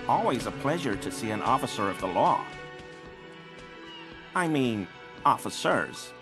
Always a pleasure to see an officer of the law. I mean, officers.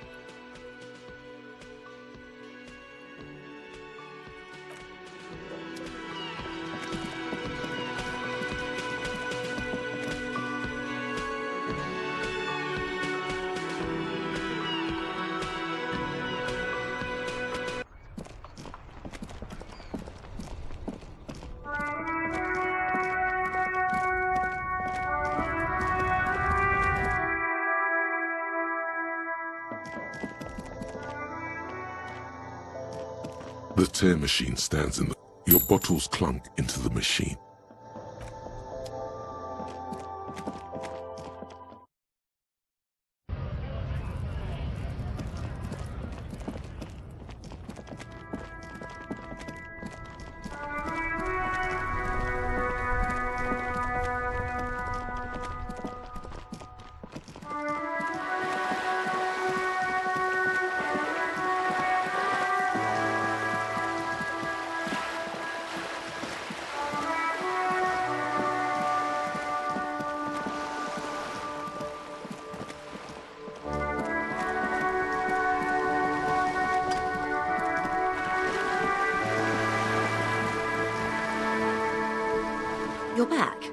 The tear machine stands in the... Your bottles clunk into the machine. You're back.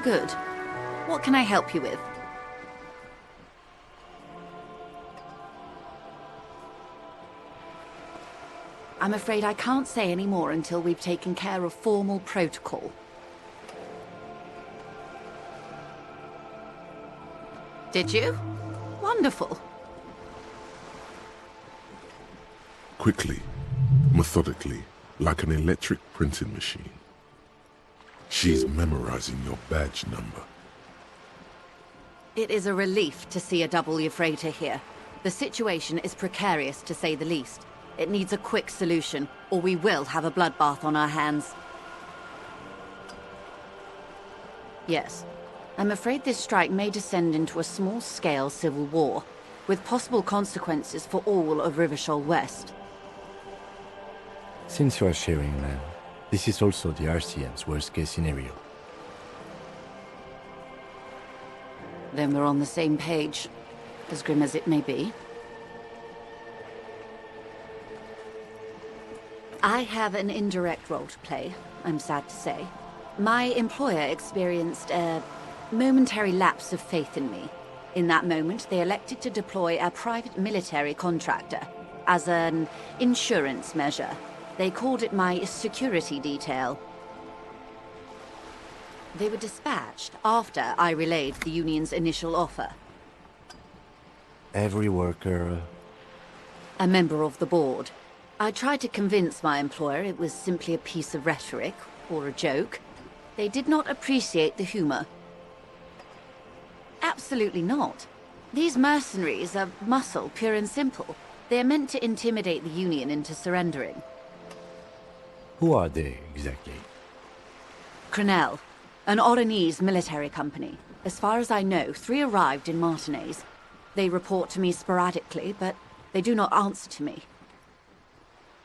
Good. What can I help you with? I'm afraid I can't say any more until we've taken care of formal protocol. Did you? Wonderful. Quickly, methodically, like an electric printing machine. She's memorizing your badge number. It is a relief to see a W freighter here. The situation is precarious, to say the least. It needs a quick solution, or we will have a bloodbath on our hands. Yes. I'm afraid this strike may descend into a small-scale civil war, with possible consequences for all of Rivershoal West. Since you are sharing land, this is also the RCM's worst-case scenario. Then we're on the same page, as grim as it may be. I have an indirect role to play, I'm sad to say. My employer experienced a momentary lapse of faith in me. In that moment, they elected to deploy a private military contractor as an insurance measure. They called it my security detail. They were dispatched after I relayed the union's initial offer. Every worker... A member of the board. I tried to convince my employer it was simply a piece of rhetoric, or a joke. They did not appreciate the humor. Absolutely not. These mercenaries are muscle, pure and simple. They are meant to intimidate the union into surrendering. Who are they, exactly? Crenell, an Oranese military company. As far as I know, 3 arrived in Martinez. They report to me sporadically, but they do not answer to me.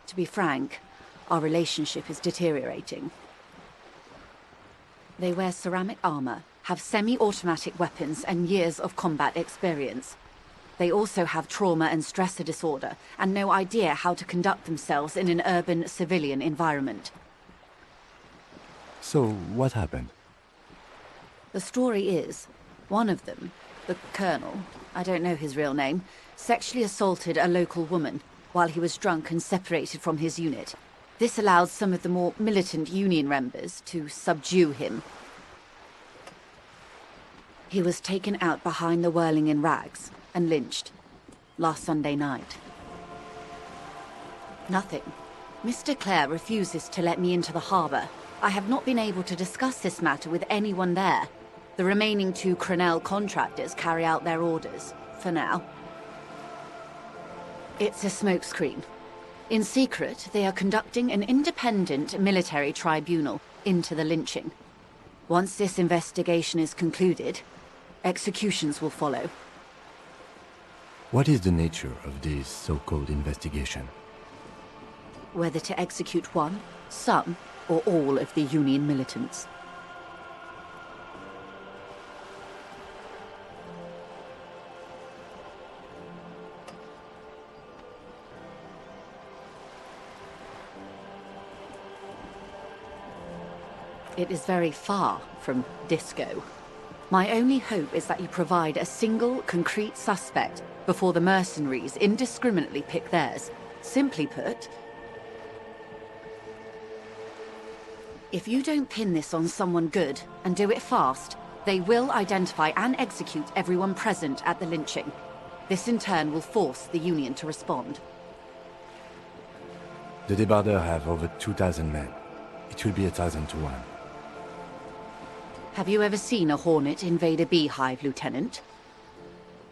To be frank, our relationship is deteriorating. They wear ceramic armor, have semi-automatic weapons, and years of combat experience. They also have trauma and stressor disorder, and no idea how to conduct themselves in an urban civilian environment. So, what happened? The story is, one of them, the colonel, I don't know his real name, sexually assaulted a local woman while he was drunk and separated from his unit. This allowed some of the more militant union members to subdue him. He was taken out behind the whirling in rags and lynched last Sunday night. Nothing. Mr. Clare refuses to let me into the harbor. I have not been able to discuss this matter with anyone there. The remaining 2 Crenell contractors carry out their orders, for now. It's a smokescreen. In secret, they are conducting an independent military tribunal into the lynching. Once this investigation is concluded, executions will follow. What is the nature of this so-called investigation? Whether to execute one, some, or all of the Union militants. It is very far from disco. My only hope is that you provide a single, concrete suspect before the mercenaries indiscriminately pick theirs. Simply put, if you don't pin this on someone good and do it fast, they will identify and execute everyone present at the lynching. This in turn will force the Union to respond. The débardeurs have over 2,000 men. It will be 1,000 to 1. Have you ever seen a hornet invade a beehive, Lieutenant?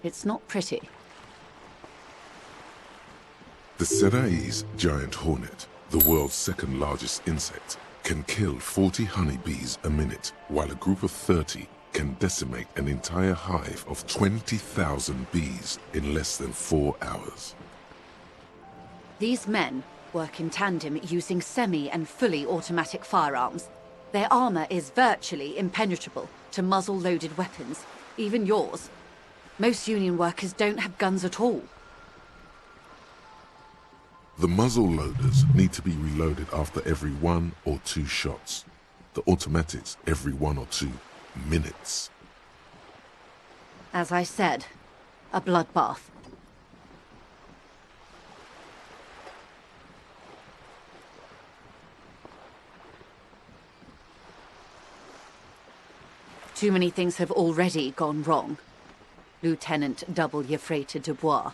It's not pretty. The Serai's giant hornet, the world's second largest insect, can kill 40 honeybees a minute, while a group of 30 can decimate an entire hive of 20,000 bees in less than 4 hours. These men work in tandem using semi- and fully automatic firearms. Their armor is virtually impenetrable to muzzle-loaded weapons, even yours. Most Union workers don't have guns at all. The muzzle loaders need to be reloaded after every 1 or 2 shots. The automatics every 1 or 2 minutes. As I said, a bloodbath. Too many things have already gone wrong. Lieutenant W. Freighter Dubois.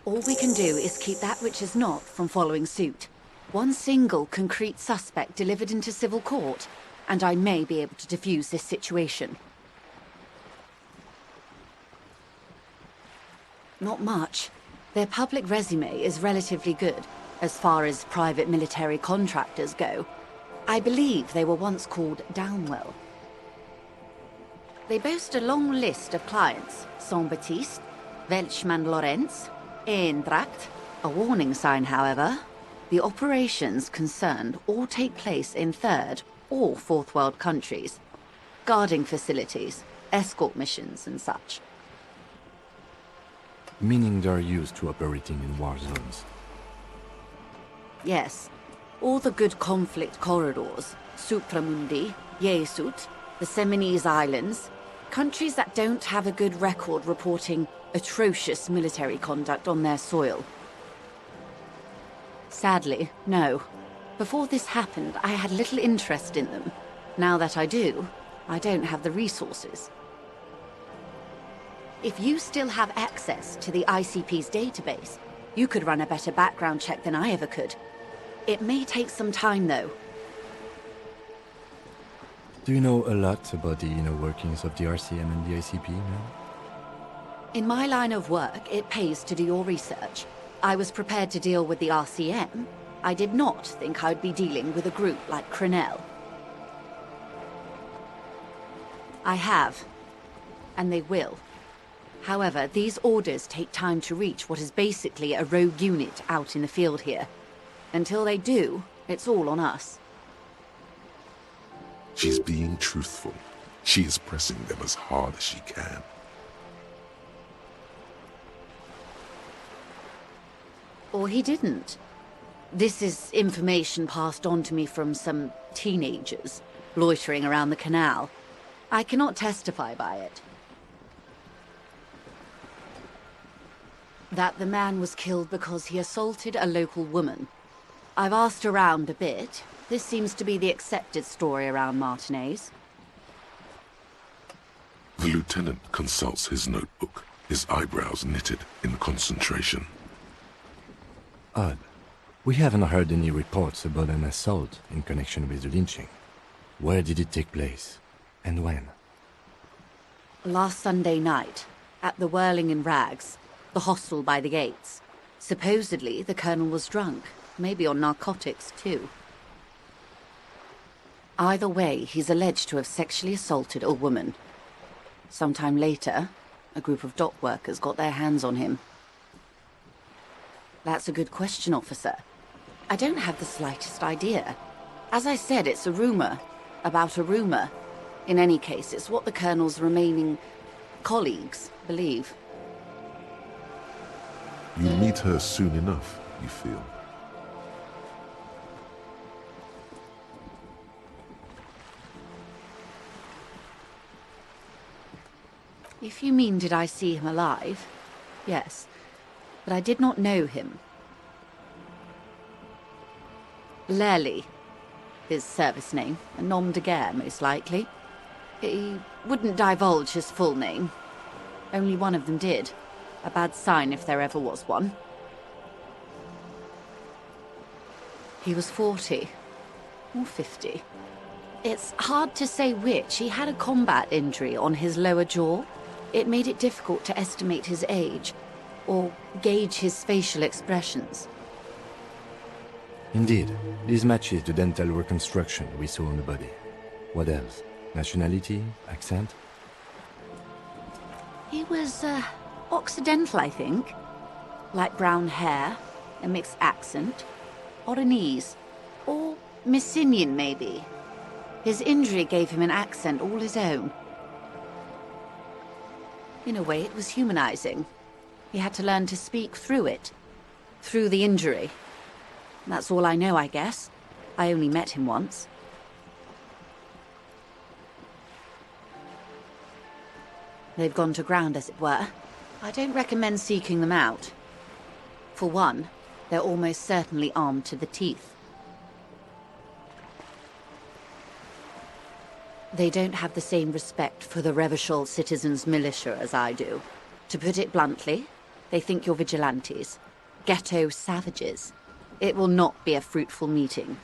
All we can do is keep that which is not from following suit. One single concrete suspect delivered into civil court, and I may be able to defuse this situation. Not much. Their public resume is relatively good, as far as private military contractors go. I believe they were once called Downwell. They boast a long list of clients: Saint-Baptiste, Welchman-Lorenz, Eintracht. A warning sign, however. The operations concerned all take place in third or fourth world countries. Guarding facilities, escort missions and such. Meaning they're used to operating in war zones. Yes. All the good conflict corridors, Supramundi, Yesut, the Seminese Islands, countries that don't have a good record reporting atrocious military conduct on their soil. Sadly, no. Before this happened, I had little interest in them. Now that I do, I don't have the resources. If you still have access to the ICP's database, you could run a better background check than I ever could. It may take some time, though. Do you know a lot about the inner workings of the RCM and the ICP now? In my line of work, it pays to do your research. I was prepared to deal with the RCM. I did not think I'd be dealing with a group like Crenel. I have. And they will. However, these orders take time to reach what is basically a rogue unit out in the field here. Until they do, it's all on us. She's being truthful. She is pressing them as hard as she can. Or he didn't. This is information passed on to me from some teenagers loitering around the canal. I cannot testify by it. That the man was killed because he assaulted a local woman. I've asked around a bit. This seems to be the accepted story around Martinez. The lieutenant consults his notebook, his eyebrows knitted in concentration. Odd. We haven't heard any reports about an assault in connection with the lynching. Where did it take place? And when? Last Sunday night, at the Whirling in Rags, the hostel by the gates. Supposedly, the colonel was drunk. Maybe on narcotics, too. Either way, he's alleged to have sexually assaulted a woman. Sometime later, a group of dock workers got their hands on him. That's a good question, officer. I don't have the slightest idea. As I said, it's a rumor. About a rumor. In any case, it's what the colonel's remaining colleagues believe. You'll meet her soon enough, you feel. If you mean did I see him alive, yes, but I did not know him. Lely, his service name, a nom de guerre most likely. He wouldn't divulge his full name. Only one of them did. A bad sign if there ever was one. He was 40, or 50. It's hard to say which. He had a combat injury on his lower jaw. It made it difficult to estimate his age, or gauge his facial expressions. Indeed, this matches the dental reconstruction we saw on the body. What else? Nationality? Accent? He was, Occidental, I think. Light brown hair, a mixed accent, Oranese, or Messinian, maybe. His injury gave him an accent all his own. In a way, it was humanizing. He had to learn to speak through it, through the injury. That's all I know, I guess. I only met him once. They've gone to ground, as it were. I don't recommend seeking them out. For one, they're almost certainly armed to the teeth. They don't have the same respect for the Revachol citizens' militia as I do. To put it bluntly, they think you're vigilantes. Ghetto savages. It will not be a fruitful meeting.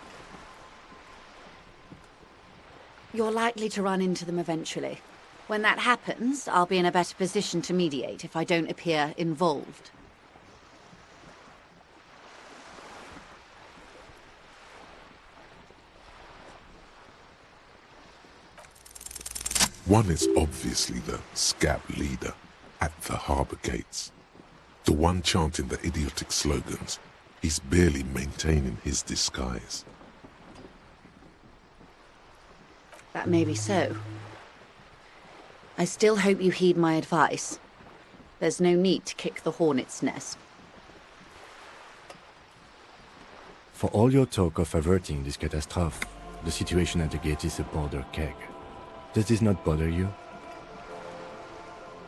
You're likely to run into them eventually. When that happens, I'll be in a better position to mediate if I don't appear involved. One is obviously the scab leader at the harbour gates. The one chanting the idiotic slogans. He's barely maintaining his disguise. That may be so. I still hope you heed my advice. There's no need to kick the hornet's nest. For all your talk of averting this catastrophe, the situation at the gate is a border keg. Does this not bother you?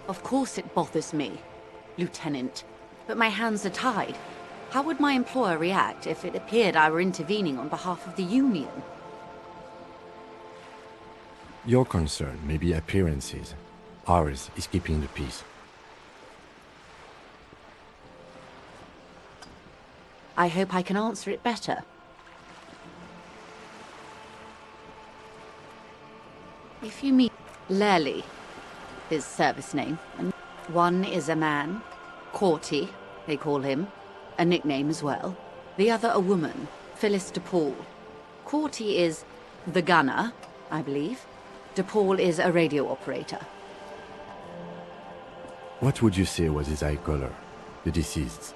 Of course it bothers me, Lieutenant. But my hands are tied. How would my employer react if it appeared I were intervening on behalf of the Union? Your concern may be appearances. Ours is keeping the peace. I hope I can answer it better. If you meet Lely, his service name, and one is a man, Corty, they call him, a nickname as well. The other a woman, Phyllis DePaul. Corty is the gunner, I believe. DePaul is a radio operator. What would you say was his eye color, the deceased's?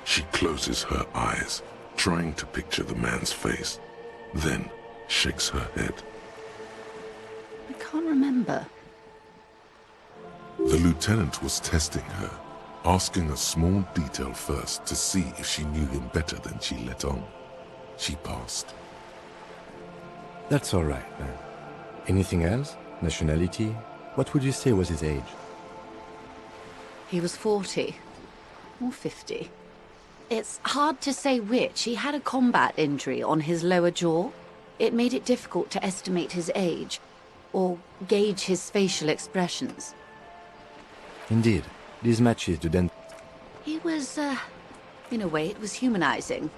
She closes her eyes, trying to picture the man's face, then shakes her head. I can't remember. The lieutenant was testing her, asking a small detail first to see if she knew him better than she let on. She passed. That's all right, man. Anything else? Nationality? What would you say was his age? He was 40, or 50. It's hard to say which. He had a combat injury on his lower jaw. It made it difficult to estimate his age, or gauge his facial expressions. Indeed, this matches the dent. He was, in a way, it was humanizing.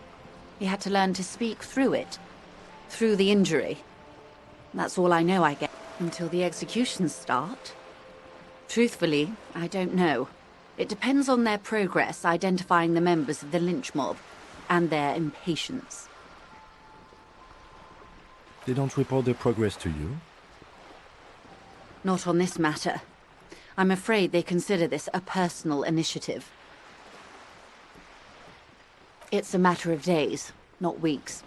He had to learn to speak through it, through the injury. That's all I know, I guess, until the executions start. Truthfully, I don't know. It depends on their progress identifying the members of the lynch mob, and their impatience. They don't report their progress to you? Not on this matter. I'm afraid they consider this a personal initiative. It's a matter of days, not weeks.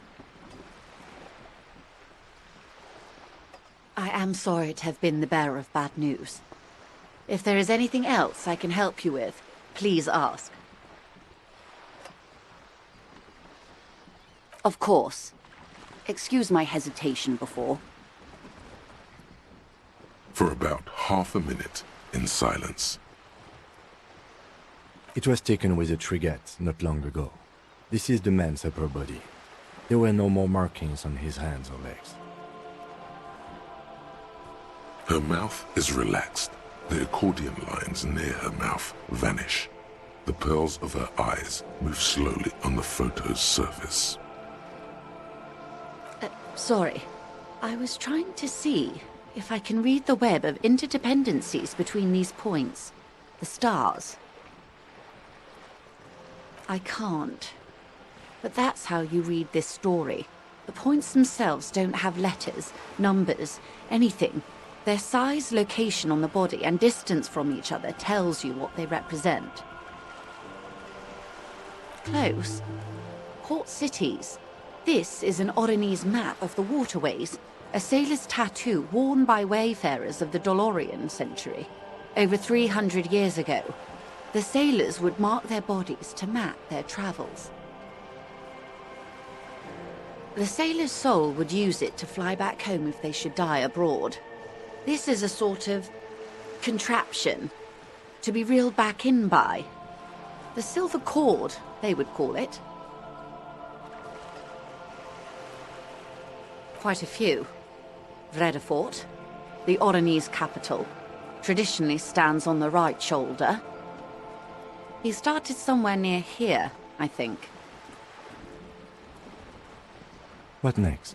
I am sorry to have been the bearer of bad news. If there is anything else I can help you with, please ask. Of course. Excuse my hesitation before. for about half a minute in silence. It was taken with a trigette not long ago. This is the man's upper body. There were no more markings on his hands or legs. Her mouth is relaxed. The accordion lines near her mouth vanish. The pearls of her eyes move slowly on the photo's surface. Sorry. I was trying to see if I can read the web of interdependencies between these points. The stars. I can't. But that's how you read this story. The points themselves don't have letters, numbers, anything. Their size, location on the body, and distance from each other tells you what they represent. Close. Port cities. This is an Oronese map of the waterways, a sailor's tattoo worn by wayfarers of the Dolorian century. Over 300 years ago, the sailors would mark their bodies to map their travels. The sailor's soul would use it to fly back home if they should die abroad. This is a sort of contraption to be reeled back in by. The silver cord, they would call it. Quite a few. Vredefort, the Oronese capital, traditionally stands on the right shoulder. He started somewhere near here, I think. What next?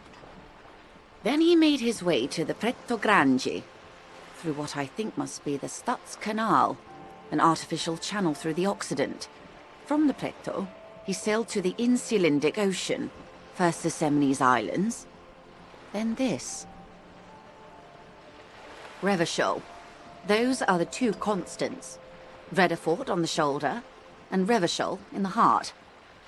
Then he made his way to the Pretto Grande, through what I think must be the Stutz Canal, an artificial channel through the Occident. From the Pretto, he sailed to the Insulindic Ocean, first the Semines Islands, then this. Revachol. Those are the two constants. Vredefort on the shoulder, and Revachol in the heart.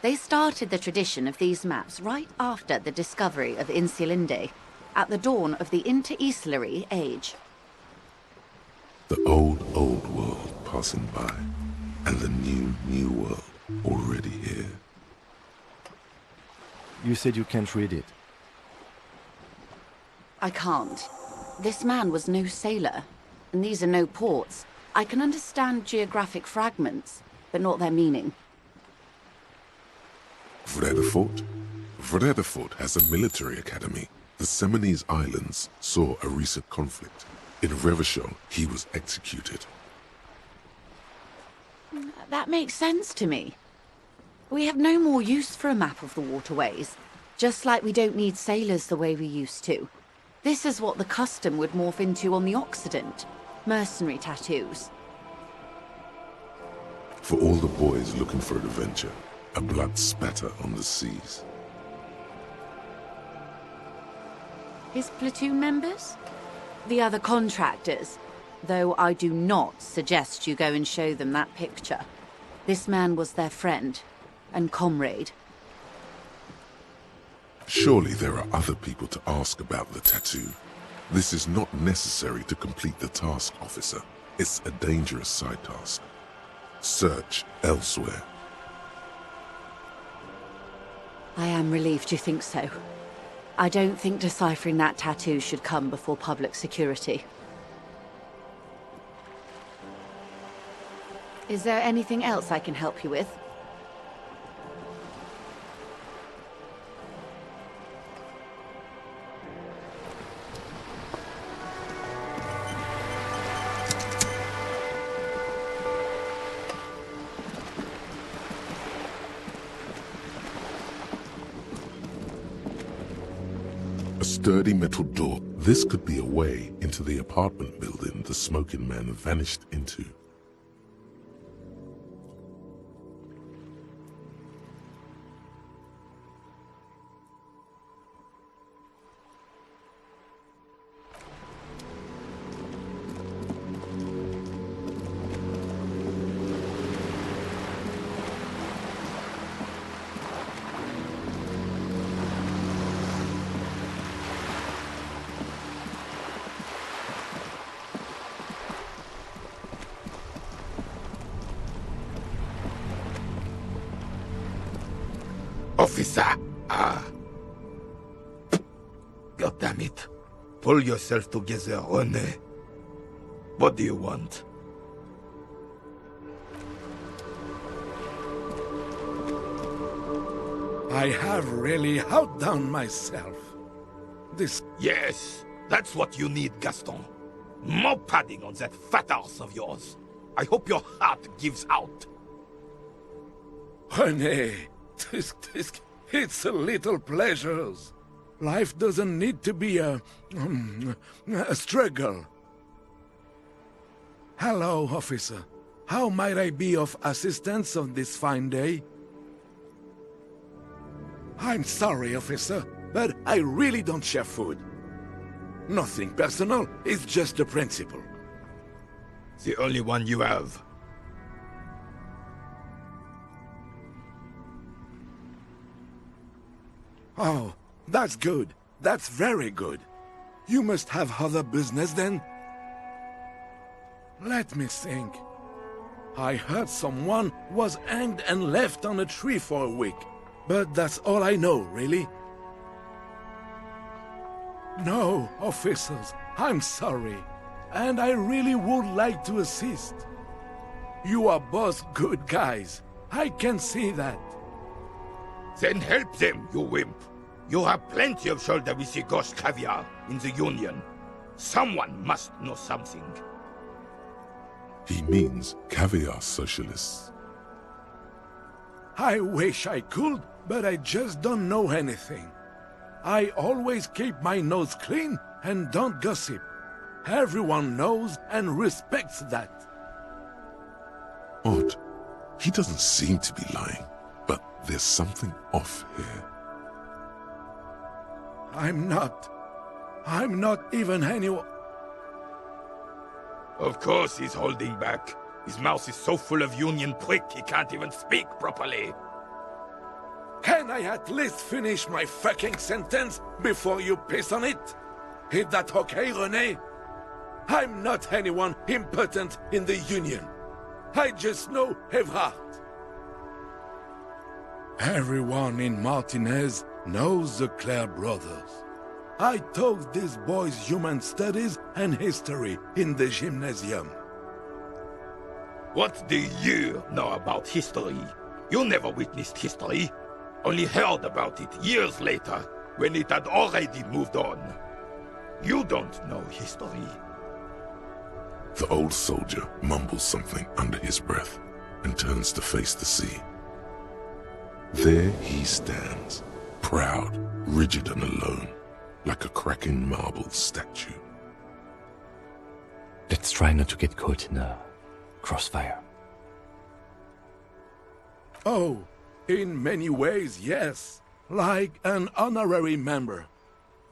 They started the tradition of these maps right after the discovery of Insulinde, at the dawn of the Inter-Islary Age. The old world passing by, and the new world already here. You said you can't read it. I can't. This man was no sailor, and these are no ports. I can understand geographic fragments, but not their meaning. Vredefort? Vredefort has a military academy. The Semines Islands saw a recent conflict. In Revachol, he was executed. That makes sense to me. We have no more use for a map of the waterways, just like we don't need sailors the way we used to. This is what the custom would morph into on the Occident. Mercenary tattoos. For all the boys looking for adventure, a blood spatter on the seas. His platoon members? The other contractors. Though I do not suggest you go and show them that picture. This man was their friend and comrade. Surely there are other people to ask about the tattoo. This is not necessary to complete the task, officer. It's a dangerous side task. Search elsewhere. I am relieved you think so. I don't think deciphering that tattoo should come before public security. Is there anything else I can help you with? A sturdy metal door. This could be a way into the apartment building the smoking man vanished into. Officer! God damn it. Pull yourself together, René. What do you want? I have really outdone myself. This... Yes, that's what you need, Gaston. More padding on that fat arse of yours. I hope your heart gives out. René, it's a little pleasures. Life doesn't need to be a struggle. Hello, officer. How might I be of assistance on this fine day? I'm sorry, officer, but I really don't share food. Nothing personal, it's just a principle. The only one you have. Oh, that's good. That's very good. You must have other business then? Let me think. I heard someone was hanged and left on a tree for a week. But that's all I know, really. No, officers, I'm sorry. And I really would like to assist. You are both good guys. I can see that. Then help them, you wimp. You have plenty of shoulder with the ghost caviar in the Union. Someone must know something. He means caviar socialists. I wish I could, but I just don't know anything. I always keep my nose clean and don't gossip. Everyone knows and respects that. Odd. He doesn't seem to be lying, but there's something off here. I'm not even anyone. Of course he's holding back. His mouth is so full of Union prick he can't even speak properly. Can I at least finish my fucking sentence before you piss on it? Is that okay, René? I'm not anyone important in the Union. I just know Evrard. Everyone in Martinez knows the Clare brothers. I taught these boys human studies and history in the gymnasium. What do you know about history? You never witnessed history. Only heard about it years later, when it had already moved on. You don't know history. The old soldier mumbles something under his breath and turns to face the sea. There he stands, proud, rigid and alone, like a cracking marble statue. Let's try not to get caught in a crossfire. Oh, in many ways, yes. Like an honorary member.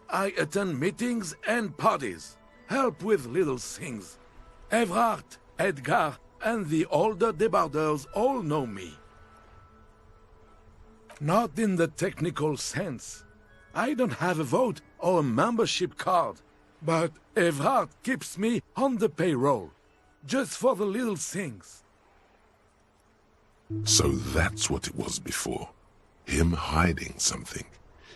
I attend meetings and parties, help with little things. Evrard, Edgar, and the older debarders all know me. Not in the technical sense. I don't have a vote or a membership card, but Evrard keeps me on the payroll, just for the little things. So that's what it was before. Him hiding something.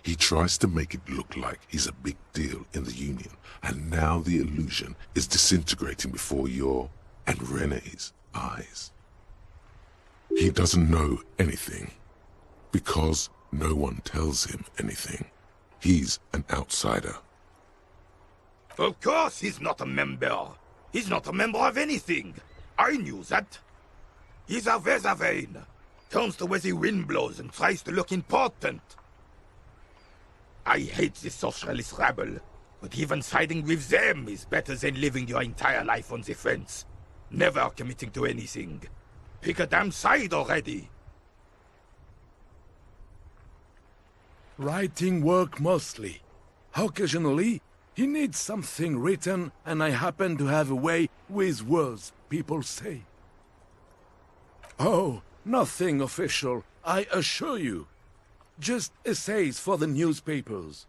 He tries to make it look like he's a big deal in the Union, and now the illusion is disintegrating before your and René's eyes. He doesn't know anything, because no one tells him anything. He's an outsider. Of course he's not a member. He's not a member of anything. I knew that. He's a Weservein. Turns to where the wind blows and tries to look important. I hate this socialist rabble, but even siding with them is better than living your entire life on the fence. Never committing to anything. Pick a damn side already. Writing work mostly. Occasionally, he needs something written, and I happen to have a way with words, people say. Oh, nothing official, I assure you. Just essays for the newspapers.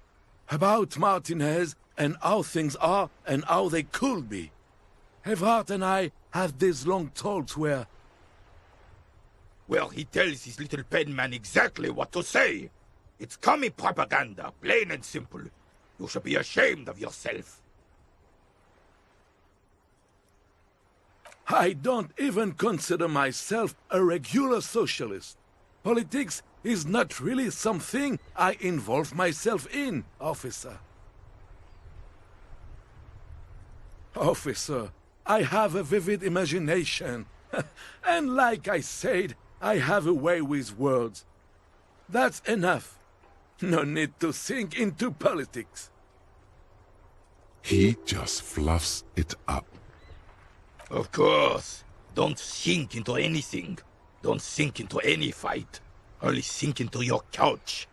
About Martinez and how things are and how they could be. Evrard and I had these long talks where... Well, he tells his little pen man exactly what to say. It's commie propaganda, plain and simple. You should be ashamed of yourself. I don't even consider myself a regular socialist. Politics is not really something I involve myself in, officer. Officer, I have a vivid imagination. And like I said, I have a way with words. That's enough. No need to sink into politics. He just fluffs it up. Of course. Don't sink into anything. Don't sink into any fight. Only sink into your couch.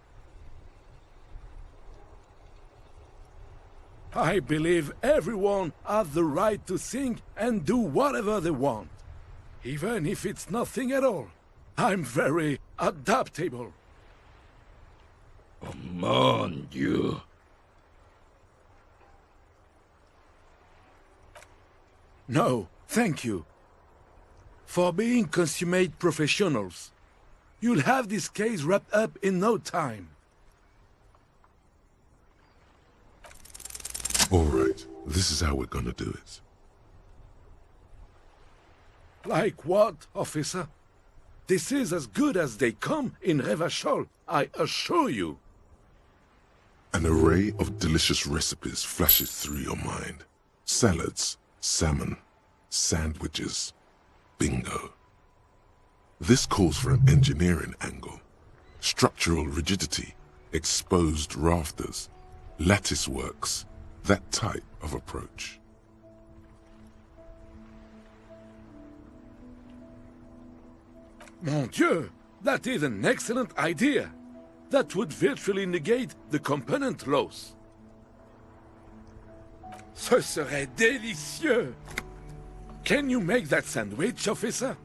I believe everyone has the right to think and do whatever they want. Even if it's nothing at all. I'm very adaptable. Oh, mon Dieu. No, thank you. For being consummate professionals. You'll have this case wrapped up in no time. All right, this is how we're gonna do it. Like what, officer? This is as good as they come in Revachol, I assure you. An array of delicious recipes flashes through your mind. Salads, salmon, sandwiches, bingo. This calls for an engineering angle. Structural rigidity, exposed rafters, lattice works, that type of approach. Mon Dieu, that is an excellent idea. That would virtually negate the component loss. Ce serait délicieux! Can you make that sandwich, officer?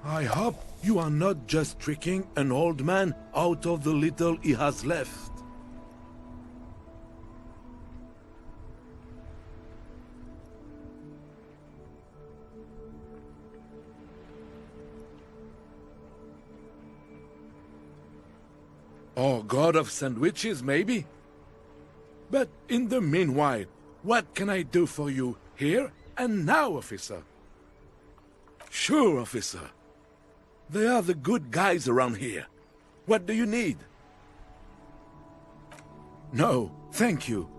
I hope you are not just tricking an old man out of the little he has left. Oh, god of sandwiches, maybe? But in the meanwhile, what can I do for you here and now, officer? Sure, officer. They are the good guys around here. What do you need? No, thank you.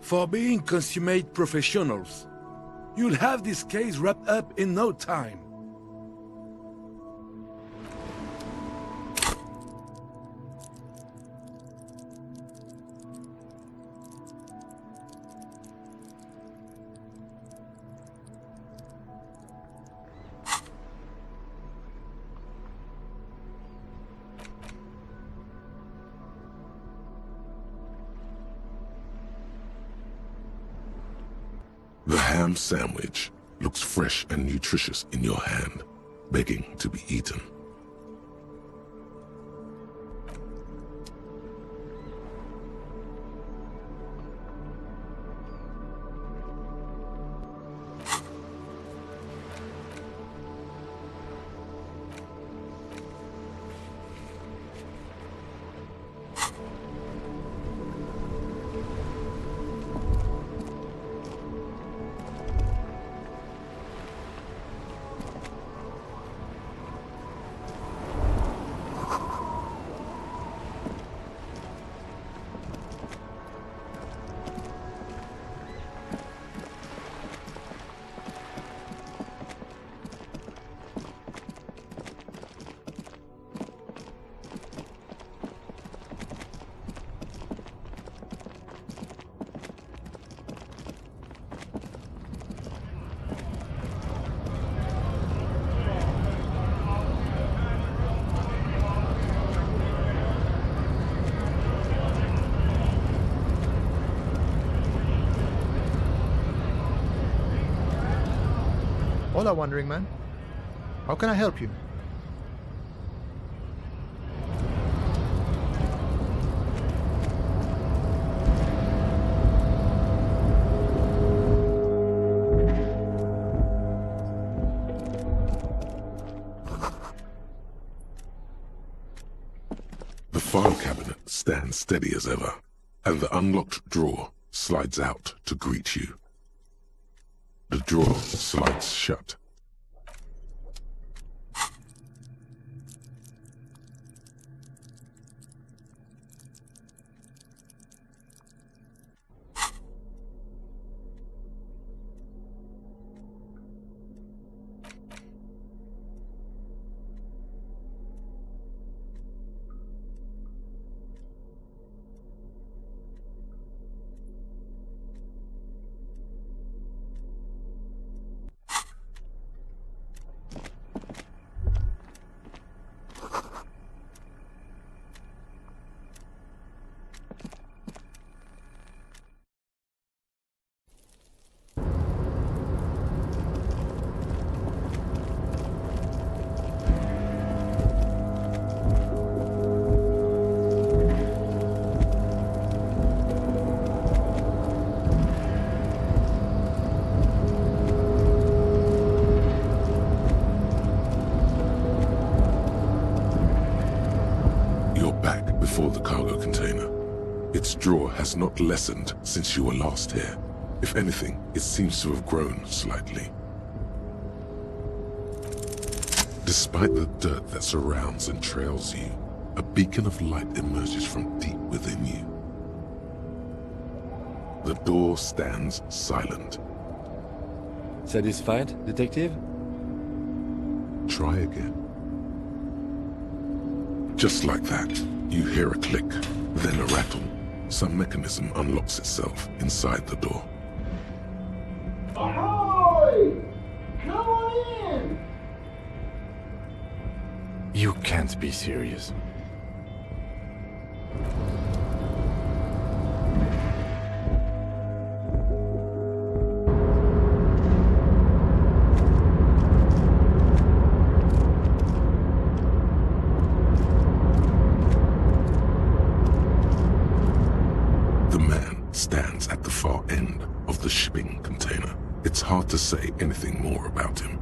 For being consummate professionals. You'll have this case wrapped up in no time. The ham sandwich looks fresh and nutritious in your hand, begging to be eaten. Hola, Wandering Man. How can I help you? The file cabinet stands steady as ever, and the unlocked drawer slides out to greet you. The drawer slides shut. Before the cargo container. Its drawer has not lessened since you were last here. If anything, it seems to have grown slightly. Despite the dirt that surrounds and trails you, a beacon of light emerges from deep within you. The door stands silent. Satisfied, detective? Try again. Just like that, you hear a click, then a rattle. Some mechanism unlocks itself inside the door. Ahoy! Come on in! You can't be serious. Stands at the far end of the shipping container. It's hard to say anything more about him.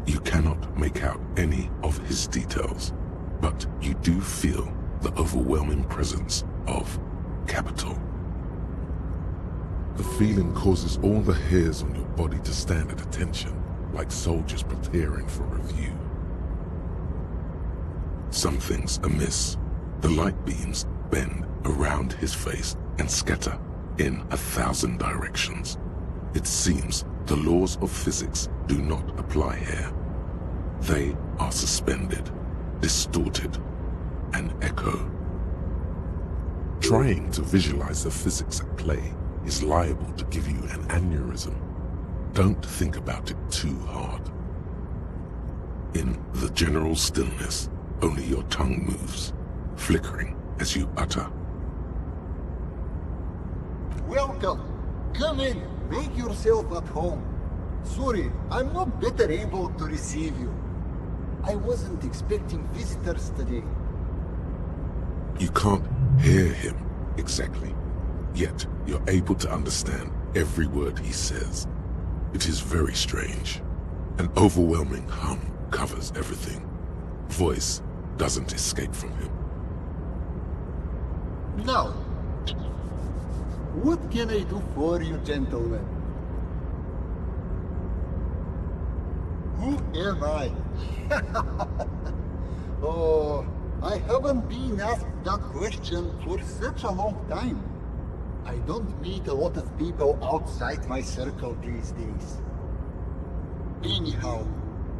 You cannot make out any of his details, but you do feel the overwhelming presence of capital. The feeling causes all the hairs on your body to stand at attention, like soldiers preparing for review. Something's amiss. The light beams bend around his face and scatter in 1,000 directions. It seems the laws of physics do not apply here. They are suspended, distorted, and echo. Trying to visualize the physics at play is liable to give you an aneurysm. Don't think about it too hard. In the general stillness, only your tongue moves, flickering as you utter. Welcome. Come in. Make yourself at home. Sorry, I'm not better able to receive you. I wasn't expecting visitors today. You can't hear him exactly, yet you're able to understand every word he says. It is very strange. An overwhelming hum covers everything. Voice doesn't escape from him. Now, what can I do for you, gentlemen? Who am I? Oh, I haven't been asked that question for such a long time. I don't meet a lot of people outside my circle these days. Anyhow,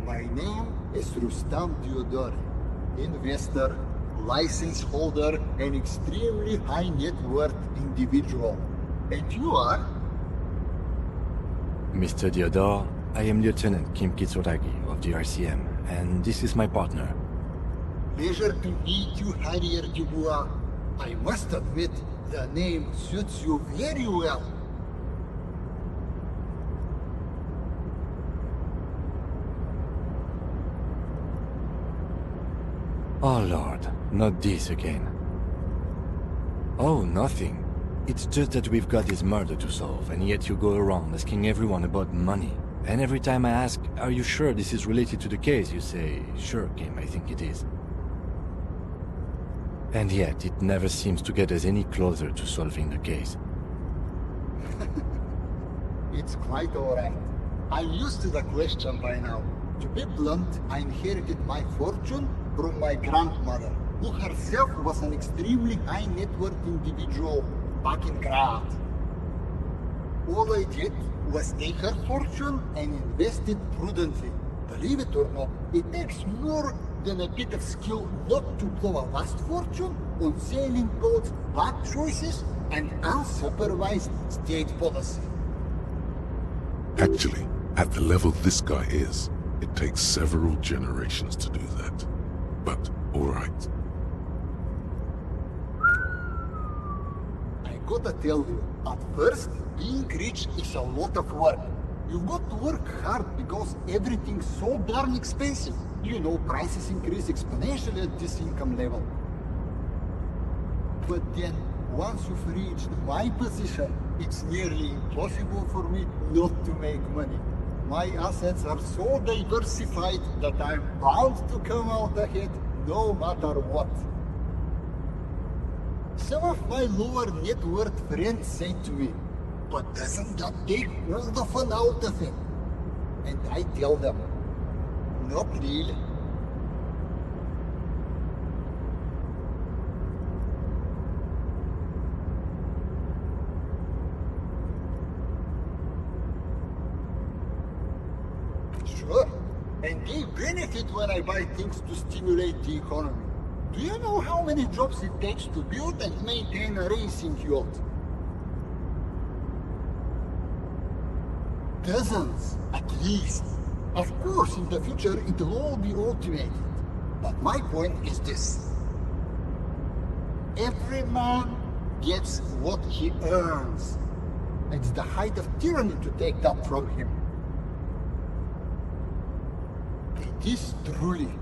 my name is Rustam Theodore, investor, license holder, and extremely high net worth individual. And you are? Mr. Theodore, I am Lieutenant Kim Kitsuragi of the RCM, and this is my partner. Pleasure to meet you, Harrier Dubois. I must admit, the name suits you very well. Oh Lord, not this again. Oh, nothing. It's just that we've got this murder to solve, and yet you go around asking everyone about money. And every time I ask, are you sure this is related to the case, you say, sure, Kim, I think it is. And yet, it never seems to get us any closer to solving the case. It's quite alright. I'm used to the question by now. To be blunt, I inherited my fortune from my grandmother, who herself was an extremely high net worth individual back in Grad. All I did was take her fortune and invest it prudently. Believe it or not, it takes more than a bit of skill not to blow a vast fortune on sailing boats, bad choices, and unsupervised state policy. Actually, at the level this guy is, it takes several generations to do that. But, alright. I gotta tell you, at first, being rich is a lot of work. You've got to work hard because everything's so darn expensive. You know, prices increase exponentially at this income level. But then, once you've reached my position, it's nearly impossible for me not to make money. My assets are so diversified that I'm bound to come out ahead no matter what. Some of my lower net worth friends say to me, but doesn't that take all the fun out of it? And I tell them, not really. Sure, and they benefit when I buy things to stimulate the economy. Do you know how many jobs it takes to build and maintain a racing yacht? Dozens, at least. Of course, in the future, it'll all be automated. But my point is this. Every man gets what he earns. It's the height of tyranny to take that from him. It is truly.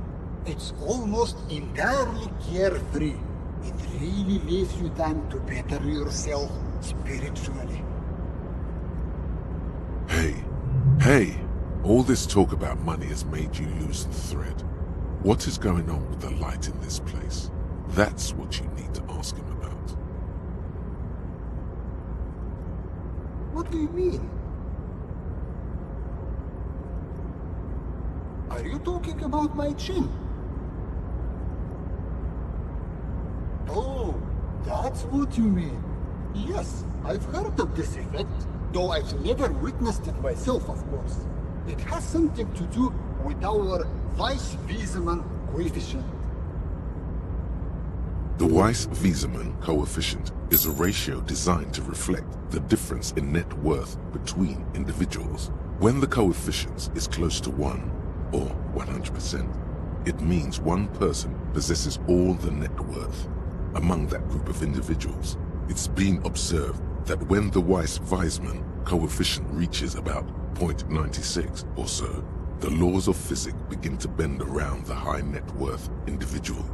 It's almost entirely carefree. It really leaves you time to better yourself spiritually. Hey, all this talk about money has made you lose the thread. What is going on with the light in this place? That's what you need to ask him about. What do you mean? Are you talking about my chin? Oh, that's what you mean. Yes, I've heard of this effect, though I've never witnessed it myself, of course. It has something to do with our Weiss-Wiesemann coefficient. The Weiss-Wiesemann coefficient is a ratio designed to reflect the difference in net worth between individuals. When the coefficient is close to 1, or 100%, it means one person possesses all the net worth. Among that group of individuals, it's been observed that when the Weiss-Wiesemann coefficient reaches about 0.96 or so, the laws of physics begin to bend around the high net worth individual.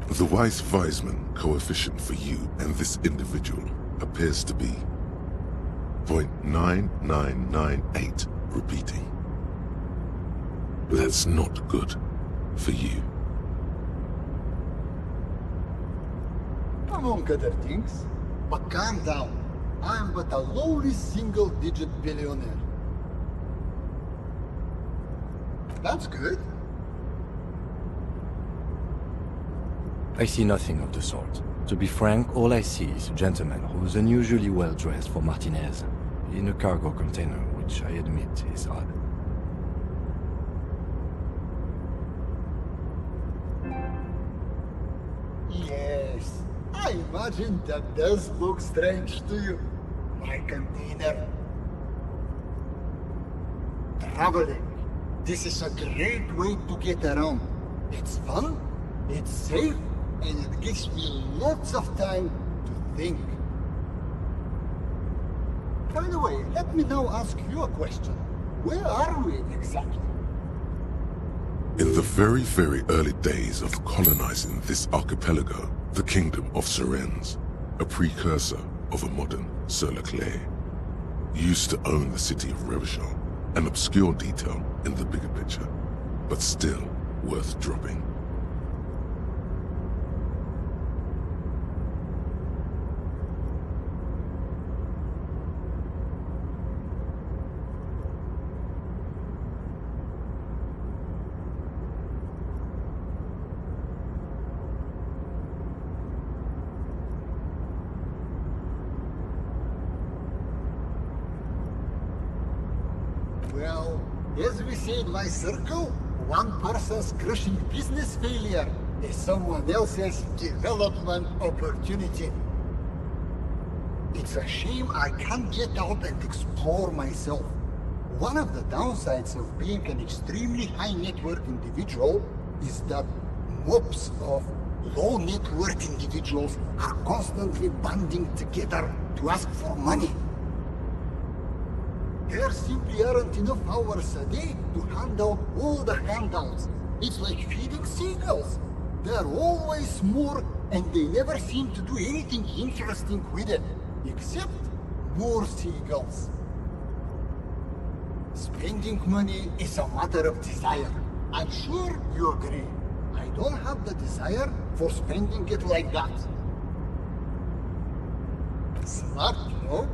The Weiss-Wiesemann coefficient for you and this individual appears to be 0.9998, repeating. That's not good for you. Among other things, but calm down. I'm but a lowly single-digit billionaire. That's good. I see nothing of the sort. To be frank, all I see is a gentleman who's unusually well dressed for Martinez, in a cargo container, which I admit is odd. Yes, I imagine that does look strange to you, my container. Traveling. This is a great way to get around. It's fun, it's safe, and it gives me lots of time to think. By the way, let me now ask you a question. Where are we exactly? In the very, very early days of colonizing this archipelago, the kingdom of Surens, a precursor of a modern Sur-le-Clay, used to own the city of Revachol, an obscure detail in the bigger picture, but still worth dropping. Well, as we say in my circle, one person's crushing business failure is someone else's development opportunity. It's a shame I can't get out and explore myself. One of the downsides of being an extremely high net worth individual is that mobs of low net worth individuals are constantly banding together to ask for money. There simply aren't enough hours a day to hand out all the handouts. It's like feeding seagulls. There are always more, and they never seem to do anything interesting with it, except more seagulls. Spending money is a matter of desire. I'm sure you agree. I don't have the desire for spending it like that. Smart, no?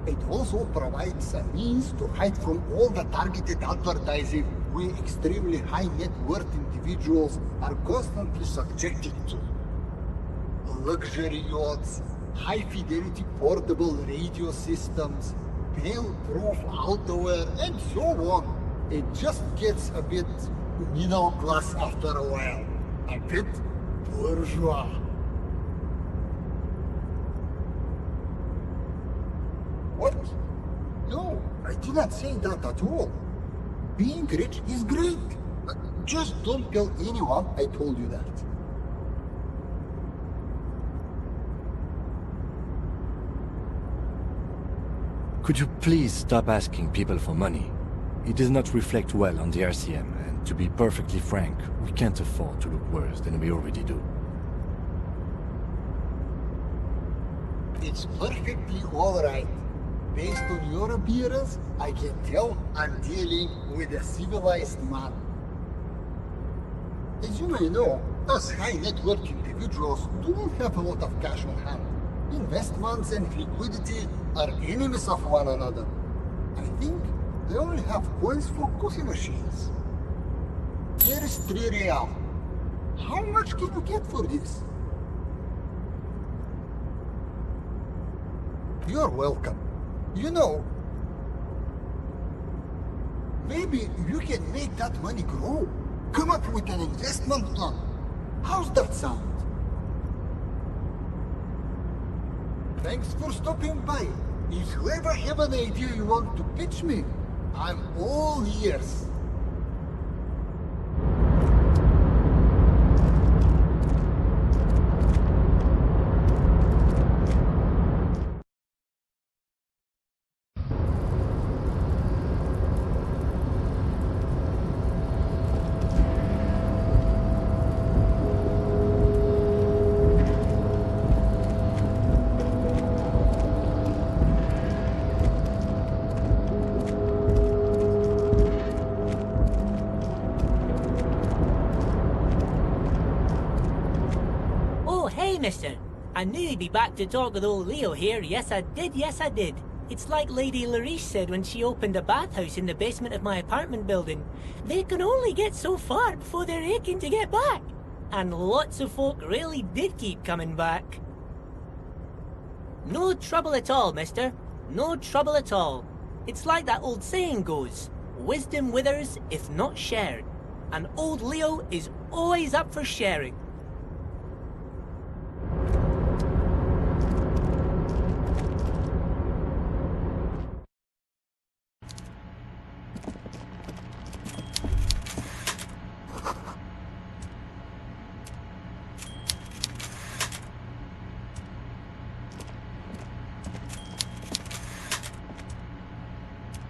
It also provides a means to hide from all the targeted advertising we extremely high net worth individuals are constantly subjected to. Luxury yachts, high fidelity portable radio systems, fail-proof outerwear, and so on. It just gets a bit middle class after a while. A bit bourgeois. What? No, I did not say that at all. Being rich is great. Just don't tell anyone I told you that. Could you please stop asking people for money? It does not reflect well on the RCM, and to be perfectly frank, we can't afford to look worse than we already do. It's perfectly alright. Based on your appearance, I can tell I'm dealing with a civilized man. As you may know, us high net worth individuals don't have a lot of cash on hand. Investments and liquidity are enemies of one another. I think they only have coins for coffee machines. Here is 3 real. How much can you get for this? You're welcome. You know, maybe you can make that money grow. Come up with an investment plan. How's that sound? Thanks for stopping by. If you ever have an idea you want to pitch me, I'm all ears. Mister. I knew you'd be back to talk with old Leo here. Yes, I did. Yes, I did. It's like Lady Larice said when she opened a bathhouse in the basement of my apartment building. They can only get so far before they're aching to get back. And lots of folk really did keep coming back. No trouble at all, mister. No trouble at all. It's like that old saying goes, wisdom withers if not shared. And old Leo is always up for sharing.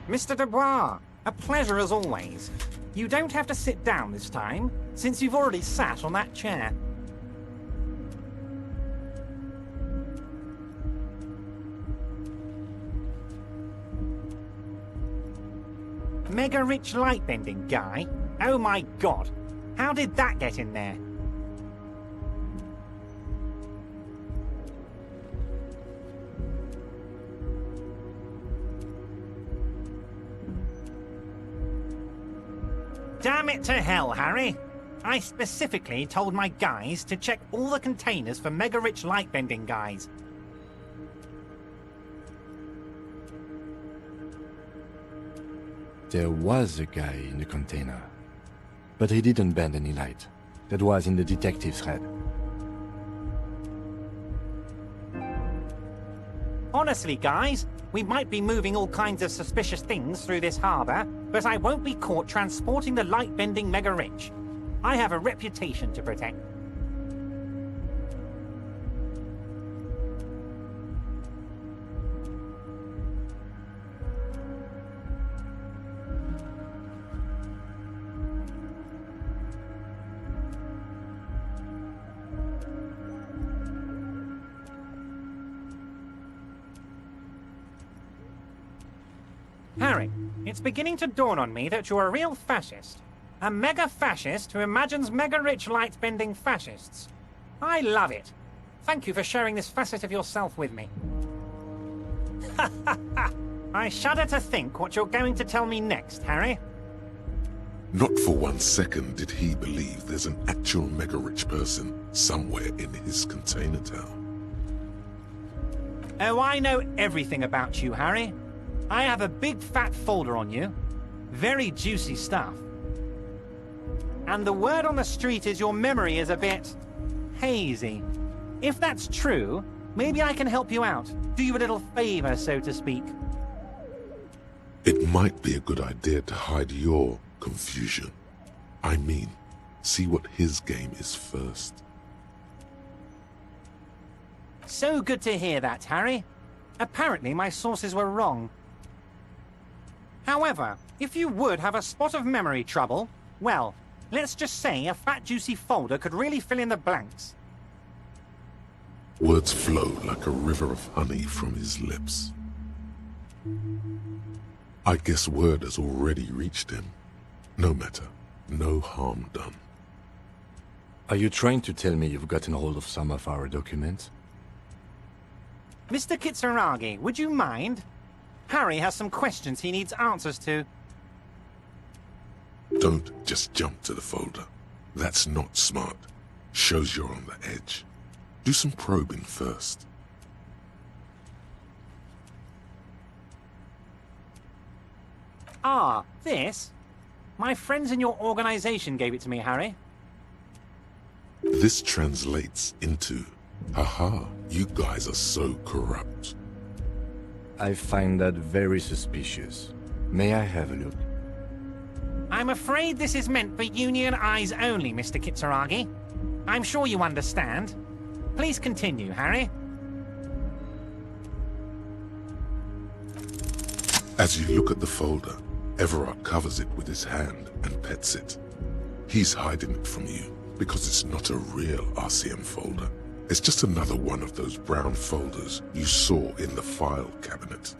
Mr. Dubois, a pleasure as always. You don't have to sit down this time, since you've already sat on that chair. Mega rich light bending guy? Oh my god, how did that get in there? Damn it to hell, Harry! I specifically told my guys to check all the containers for mega-rich light-bending guys. There was a guy in the container, but he didn't bend any light. That was in the detective's head. Honestly, guys, we might be moving all kinds of suspicious things through this harbor, but I won't be caught transporting the light-bending mega-rich. I have a reputation to protect. Harry, it's beginning to dawn on me that you're a real fascist. A mega-fascist who imagines mega-rich light-bending fascists. I love it. Thank you for sharing this facet of yourself with me. I shudder to think what you're going to tell me next, Harry. Not for 1 second did he believe there's an actual mega-rich person somewhere in his container town. Oh, I know everything about you, Harry. I have a big fat folder on you. Very juicy stuff. And the word on the street is your memory is a bit hazy. If that's true, maybe I can help you out. Do you a little favor, so to speak. It might be a good idea to hide your confusion. I mean, see what his game is first. So good to hear that, Harry. Apparently my sources were wrong. However, if you would have a spot of memory trouble, well, let's just say a fat juicy folder could really fill in the blanks. Words flow like a river of honey from his lips. I guess word has already reached him. No matter, no harm done. Are you trying to tell me you've gotten hold of some of our documents? Mr. Kitsuragi, would you mind? Harry has some questions he needs answers to. Don't just jump to the folder. That's not smart. Shows you're on the edge. Do some probing first. Ah, this? My friends in your organization gave it to me, Harry. This translates into, haha, you guys are so corrupt. I find that very suspicious. May I have a look? I'm afraid this is meant for Union eyes only, Mr. Kitsuragi. I'm sure you understand. Please continue, Harry. As you look at the folder, Everard covers it with his hand and pets it. He's hiding it from you because it's not a real RCM folder. It's just another one of those brown folders you saw in the file cabinet.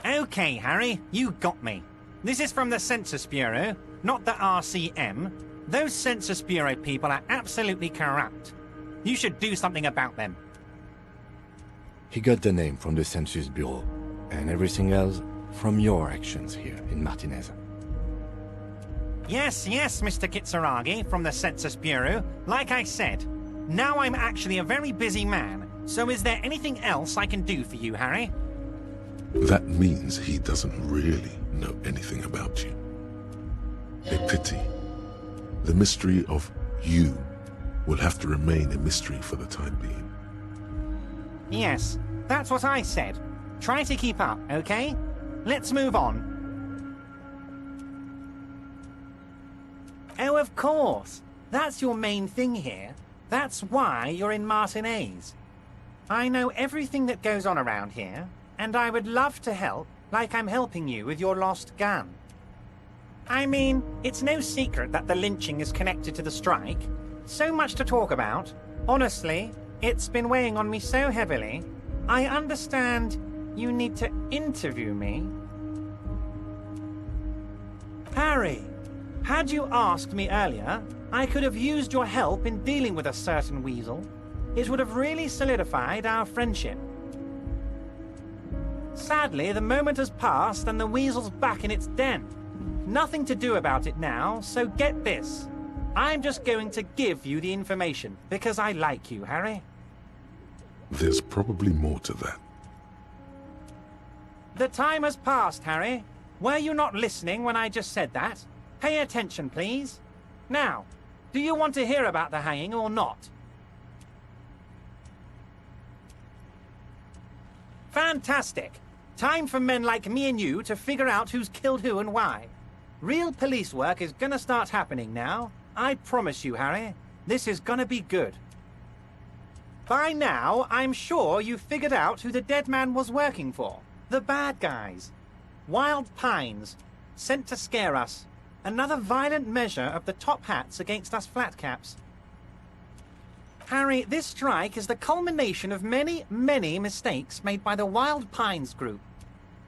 Okay, Harry, you got me. This is from the Census Bureau, not the RCM. Those Census Bureau people are absolutely corrupt. You should do something about them. He got the name from the Census Bureau, and everything else from your actions here in Martinez. Yes, Mr. Kitsuragi, from the Census Bureau. Like I said, now I'm actually a very busy man, so is there anything else I can do for you, Harry? That means he doesn't really know anything about you. A pity. The mystery of you will have to remain a mystery for the time being. Yes, that's what I said. Try to keep up, okay? Let's move on. Oh, of course. That's your main thing here. That's why you're in Martinez. I know everything that goes on around here, and I would love to help, like I'm helping you with your lost gun. I mean, it's no secret that the lynching is connected to the strike. So much to talk about. Honestly, it's been weighing on me so heavily. I understand you need to interview me. Harry, had you asked me earlier, I could have used your help in dealing with a certain weasel. It would have really solidified our friendship. Sadly, the moment has passed and the weasel's back in its den. Nothing to do about it now, so get this. I'm just going to give you the information, because I like you, Harry. There's probably more to that. The time has passed, Harry. Were you not listening when I just said that? Pay attention, please. Now, do you want to hear about the hanging or not? Fantastic! Time for men like me and you to figure out who's killed who and why. Real police work is gonna start happening now. I promise you, Harry. This is gonna be good. By now, I'm sure you've figured out who the dead man was working for. The bad guys. Wild Pines. Sent to scare us. Another violent measure of the top hats against us flatcaps. Harry, this strike is the culmination of many, many mistakes made by the Wild Pines group.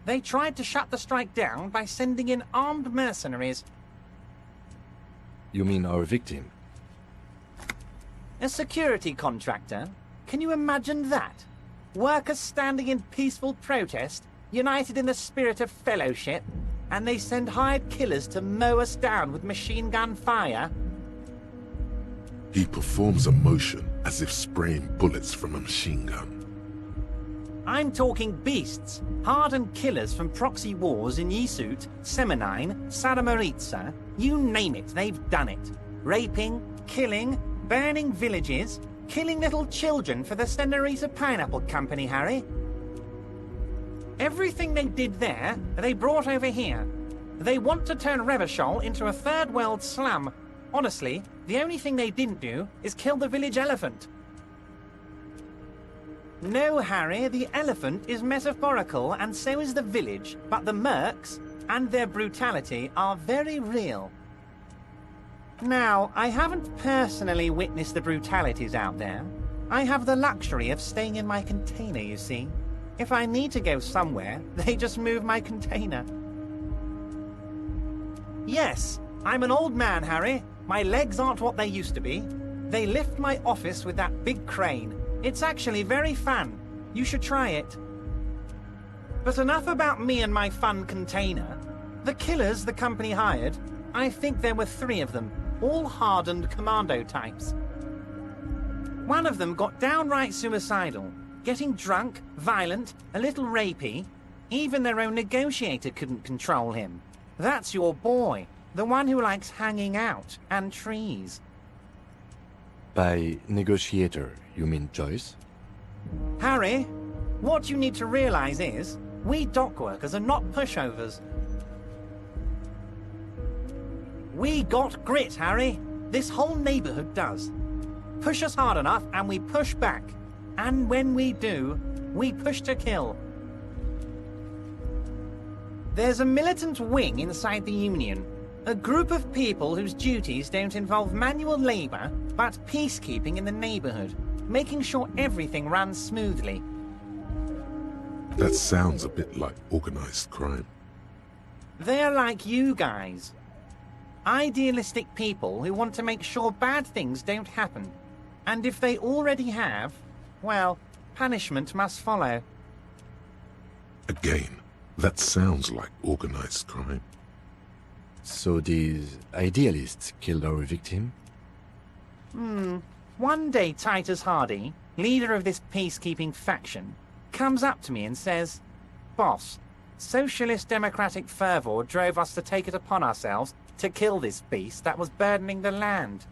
They tried to shut the strike down by sending in armed mercenaries. You mean our victim? A security contractor? Can you imagine that? Workers standing in peaceful protest, united in the spirit of fellowship, and they send hired killers to mow us down with machine gun fire? He performs a motion as if spraying bullets from a machine gun. I'm talking beasts, hardened killers from proxy wars in Yisut, Semenine, Saramoritsa, you name it, they've done it. Raping, killing, burning villages, killing little children for the Senorita Pineapple Company, Harry. Everything they did there, they brought over here. They want to turn Revachol into a third world slum. Honestly, the only thing they didn't do is kill the village elephant. No, Harry, the elephant is metaphorical and so is the village, but the mercs and their brutality are very real. Now, I haven't personally witnessed the brutalities out there. I have the luxury of staying in my container, you see. If I need to go somewhere, they just move my container. Yes, I'm an old man, Harry. My legs aren't what they used to be. They lift my office with that big crane. It's actually very fun. You should try it. But enough about me and my fun container. The killers the company hired, I think there were 3 of them, all hardened commando types. One of them got downright suicidal, getting drunk, violent, a little rapey. Even their own negotiator couldn't control him. That's your boy, the one who likes hanging out and trees. By negotiator, you mean Joyce? Harry, what you need to realize is, we dock workers are not pushovers. We got grit, Harry. This whole neighborhood does. Push us hard enough and we push back. And when we do, we push to kill. There's a militant wing inside the Union. A group of people whose duties don't involve manual labor, but peacekeeping in the neighborhood, making sure everything runs smoothly. That sounds a bit like organized crime. They're like you guys. Idealistic people who want to make sure bad things don't happen. And if they already have, well, punishment must follow. Again, that sounds like organized crime. So these idealists killed our victim? One day Titus Hardy, leader of this peacekeeping faction, comes up to me and says, "Boss, socialist democratic fervor drove us to take it upon ourselves to kill this beast that was burdening the land."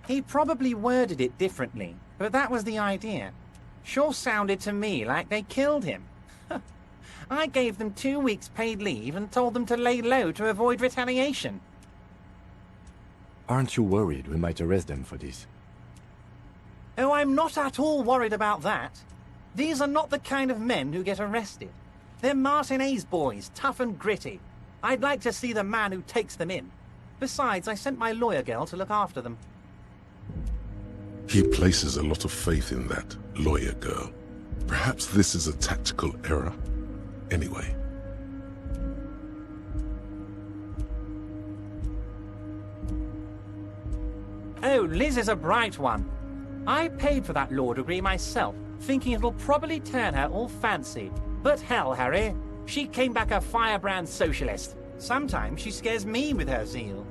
He probably worded it differently, but that was the idea. Sure sounded to me like they killed him. I gave them 2 weeks paid leave and told them to lay low to avoid retaliation. Aren't you worried we might arrest them for this? Oh, I'm not at all worried about that. These are not the kind of men who get arrested. They're Martinez boys, tough and gritty. I'd like to see the man who takes them in. Besides, I sent my lawyer girl to look after them. He places a lot of faith in that lawyer girl. Perhaps this is a tactical error. Anyway. Oh, Liz is a bright one. I paid for that law degree myself, thinking it'll probably turn her all fancy. But hell, Harry, she came back a firebrand socialist. Sometimes she scares me with her zeal.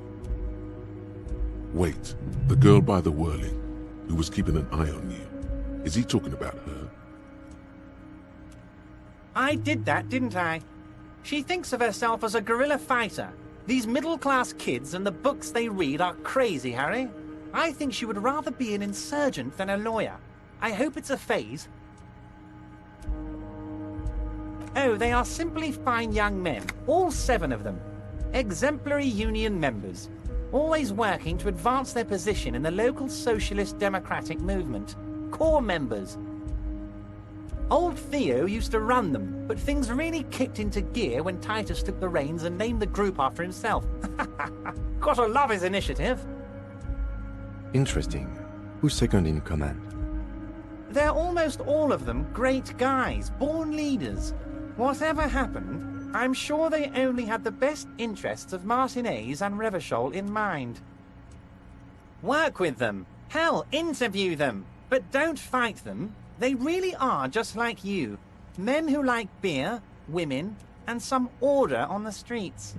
Wait, the girl by the whirling, who was keeping an eye on you. Is he talking about her? I did that, didn't I? She thinks of herself as a guerrilla fighter. These middle-class kids and the books they read are crazy, Harry. I think she would rather be an insurgent than a lawyer. I hope it's a phase. Oh, they are simply fine young men, all 7 of them. Exemplary union members, always working to advance their position in the local socialist democratic movement. Core members. Old Theo used to run them, but things really kicked into gear when Titus took the reins and named the group after himself. Gotta love his initiative. Interesting. Who's second in command? They're almost all of them great guys, born leaders. Whatever happened, I'm sure they only had the best interests of Martinez and Revachol in mind. Work with them. Hell, interview them. But don't fight them. They really are just like you. Men who like beer, women, and some order on the streets.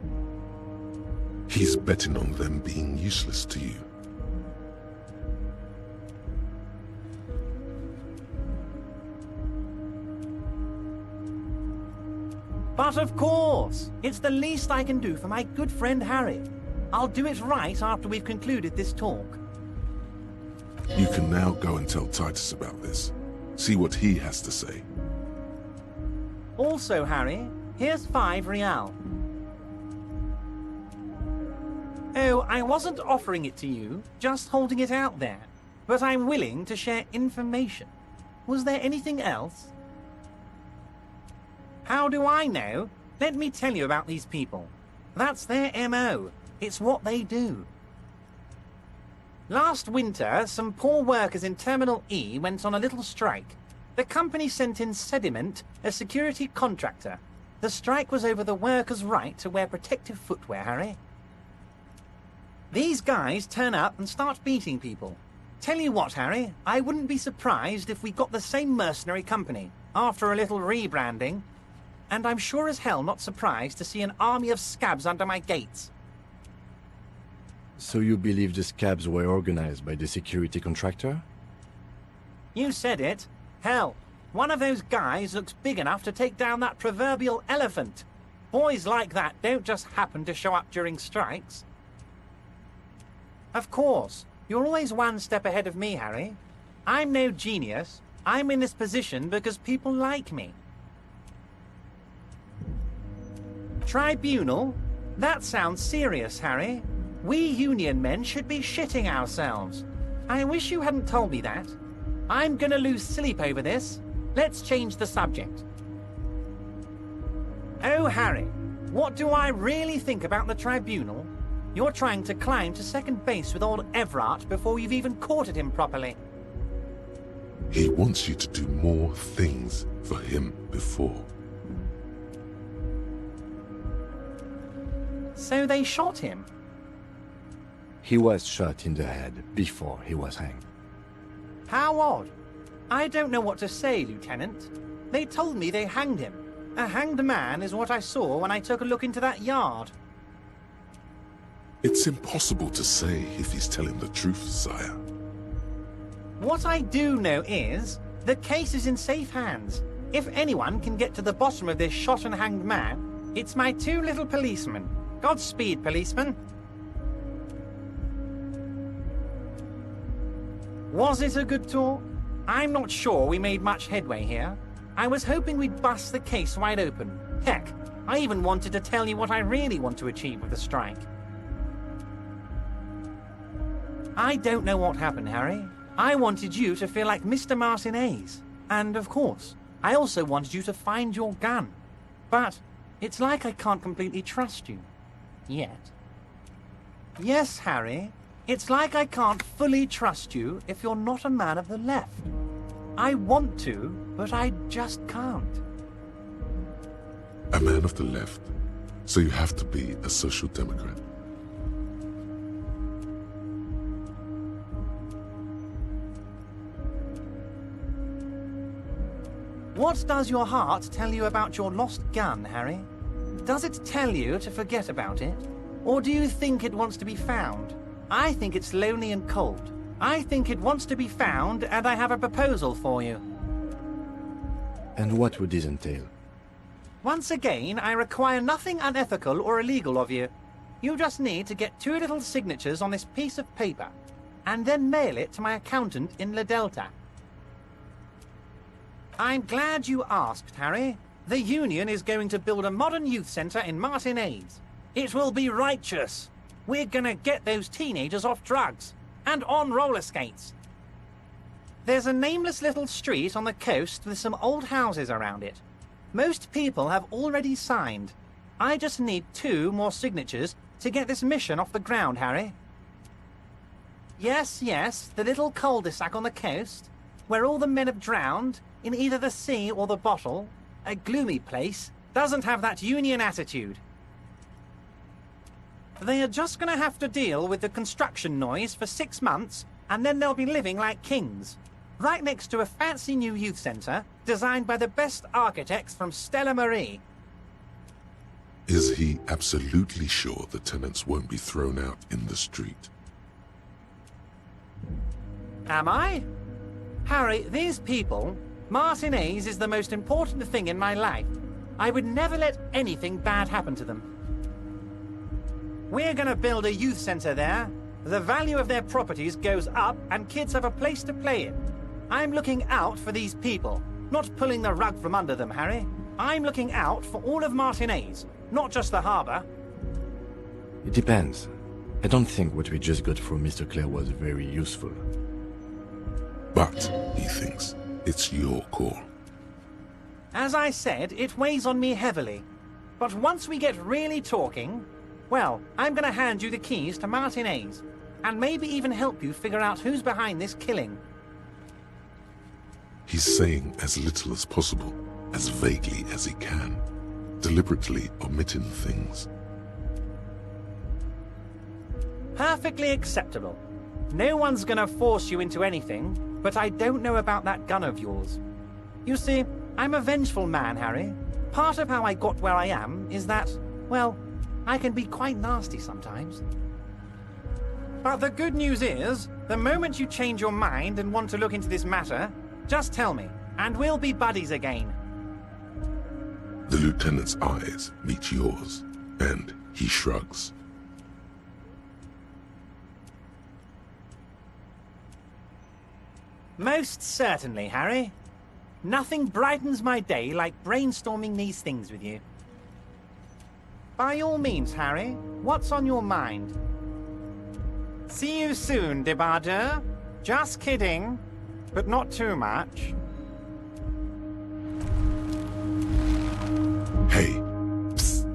He's betting on them being useless to you. But of course, it's the least I can do for my good friend Harry. I'll do it right after we've concluded this talk. You can now go and tell Titus about this. See what he has to say. Also, Harry, here's 5 real. Oh, I wasn't offering it to you, just holding it out there. But I'm willing to share information. Was there anything else? How do I know? Let me tell you about these people. That's their MO. It's what they do. Last winter, some poor workers in Terminal E went on a little strike. The company sent in Sediment, a security contractor. The strike was over the workers' right to wear protective footwear, Harry. These guys turn up and start beating people. Tell you what, Harry, I wouldn't be surprised if we got the same mercenary company, after a little rebranding. And I'm sure as hell not surprised to see an army of scabs under my gates. So you believe the scabs were organized by the security contractor? You said it. Hell, one of those guys looks big enough to take down that proverbial elephant. Boys like that don't just happen to show up during strikes. Of course, you're always one step ahead of me, Harry. I'm no genius. I'm in this position because people like me. Tribunal? That sounds serious, Harry. We union men should be shitting ourselves. I wish you hadn't told me that. I'm gonna lose sleep over this. Let's change the subject. Oh, Harry, what do I really think about the tribunal? You're trying to climb to second base with old Evrart before you've even courted him properly. He wants you to do more things for him before. So they shot him? He was shot in the head before he was hanged. How odd. I don't know what to say, Lieutenant. They told me they hanged him. A hanged man is what I saw when I took a look into that yard. It's impossible to say if he's telling the truth, sire. What I do know is, the case is in safe hands. If anyone can get to the bottom of this shot and hanged man, it's my 2 little policemen. Godspeed, policeman. Was it a good talk? I'm not sure we made much headway here. I was hoping we'd bust the case wide open. Heck, I even wanted to tell you what I really want to achieve with the strike. I don't know what happened, Harry. I wanted you to feel like Mr. Martinez. And, of course, I also wanted you to find your gun. But it's like I can't completely trust you. Yet. Yes, Harry. It's like I can't fully trust you if you're not a man of the left. I want to, but I just can't. A man of the left, so you have to be a social democrat. What does your heart tell you about your lost gun, Harry? Does it tell you to forget about it? Or do you think it wants to be found? I think it's lonely and cold. I think it wants to be found, and I have a proposal for you. And what would this entail? Once again, I require nothing unethical or illegal of you. You just need to get 2 little signatures on this piece of paper, and then mail it to my accountant in La Delta. I'm glad you asked, Harry. The Union is going to build a modern youth centre in Martinez. It will be righteous. We're gonna get those teenagers off drugs, and on roller skates. There's a nameless little street on the coast with some old houses around it. Most people have already signed. I just need 2 more signatures to get this mission off the ground, Harry. Yes, the little cul-de-sac on the coast, where all the men have drowned, in either the sea or the bottle, a gloomy place, doesn't have that Union attitude. They are just gonna have to deal with the construction noise for 6 months, and then they'll be living like kings. Right next to a fancy new youth centre, designed by the best architects from Stella Marie. Is he absolutely sure the tenants won't be thrown out in the street? Am I? Harry, these people, Martinez is the most important thing in my life. I would never let anything bad happen to them. We're gonna build a youth centre there. The value of their properties goes up and kids have a place to play in. I'm looking out for these people, not pulling the rug from under them, Harry. I'm looking out for all of Martinez, not just the harbour. It depends. I don't think what we just got from Mr. Clare was very useful. But, he thinks, it's your call. As I said, it weighs on me heavily. But once we get really talking, well, I'm gonna hand you the keys to Martinez, and maybe even help you figure out who's behind this killing. He's saying as little as possible, as vaguely as he can, deliberately omitting things. Perfectly acceptable. No one's gonna force you into anything, but I don't know about that gun of yours. You see, I'm a vengeful man, Harry. Part of how I got where I am is that, well, I can be quite nasty sometimes. But the good news is, the moment you change your mind and want to look into this matter, just tell me, and we'll be buddies again. The lieutenant's eyes meet yours, and he shrugs. Most certainly, Harry. Nothing brightens my day like brainstorming these things with you. By all means, Harry, what's on your mind? See you soon, Debarger. Just kidding, but not too much. Hey. Psst.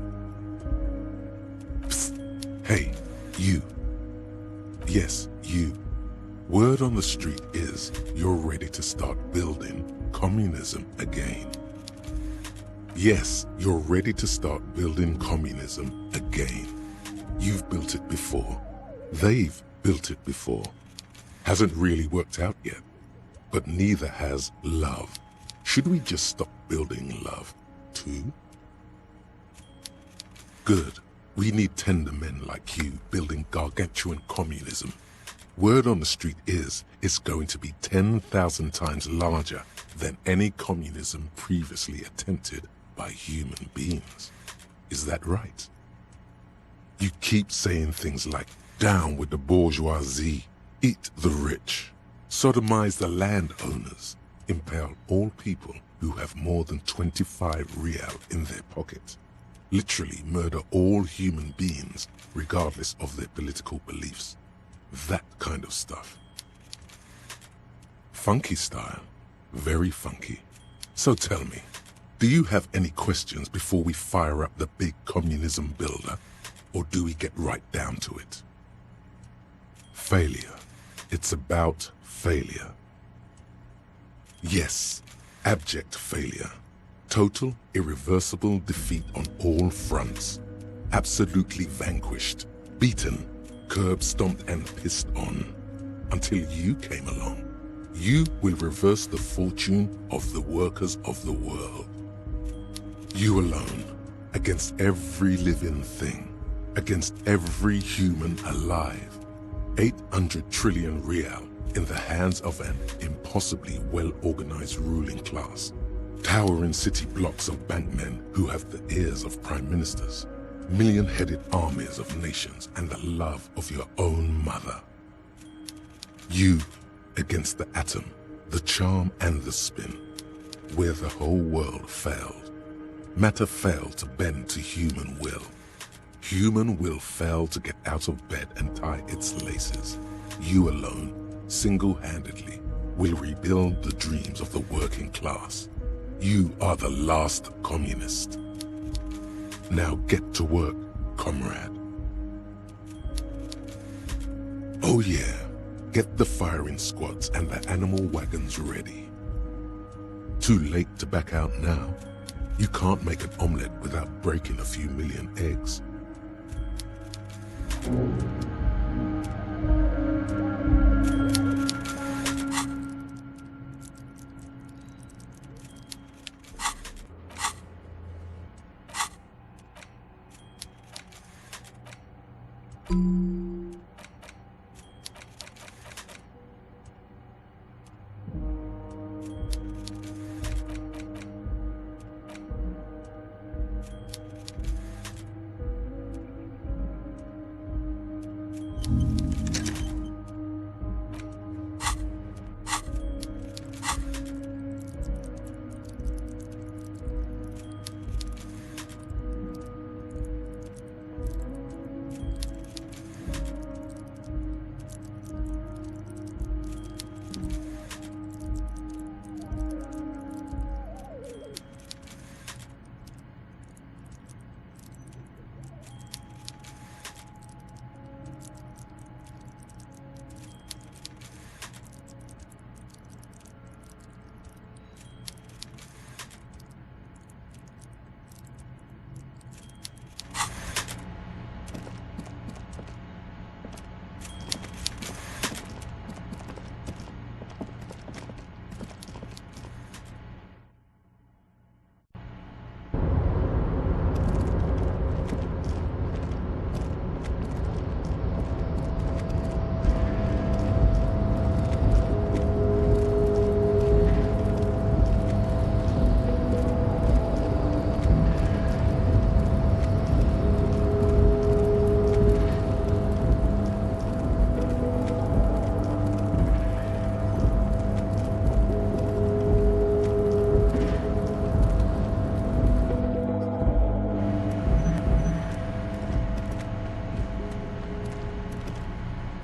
Psst. Hey, you. Yes, you. Word on the street is you're ready to start building communism again. Yes, you're ready to start building communism again. You've built it before. They've built it before. Hasn't really worked out yet. But neither has love. Should we just stop building love, too? Good. We need tender men like you building gargantuan communism. Word on the street is it's going to be 10,000 times larger than any communism previously attempted by human beings. Is that right? You keep saying things like, down with the bourgeoisie, eat the rich, sodomize the landowners, impale all people who have more than 25 real in their pocket, literally murder all human beings regardless of their political beliefs. That kind of stuff. Funky style. Very funky. So tell me, do you have any questions before we fire up the big communism builder? Or do we get right down to it? Failure. It's about failure. Yes, abject failure. Total, irreversible defeat on all fronts. Absolutely vanquished. Beaten. Curb-stomped and pissed on, until you came along. You will reverse the fortune of the workers of the world. You alone, against every living thing, against every human alive. 800 trillion real in the hands of an impossibly well-organized ruling class. Towering city blocks of bankmen who have the ears of prime ministers, million-headed armies of nations, and the love of your own mother. You against the atom, the charm and the spin, where the whole world failed. Matter failed to bend to human will. Human will failed to get out of bed and tie its laces. You alone, single-handedly, will rebuild the dreams of the working class. You are the last communist. Now get to work, comrade. Oh yeah, get the firing squads and the animal wagons ready. Too late to back out now. You can't make an omelette without breaking a few million eggs.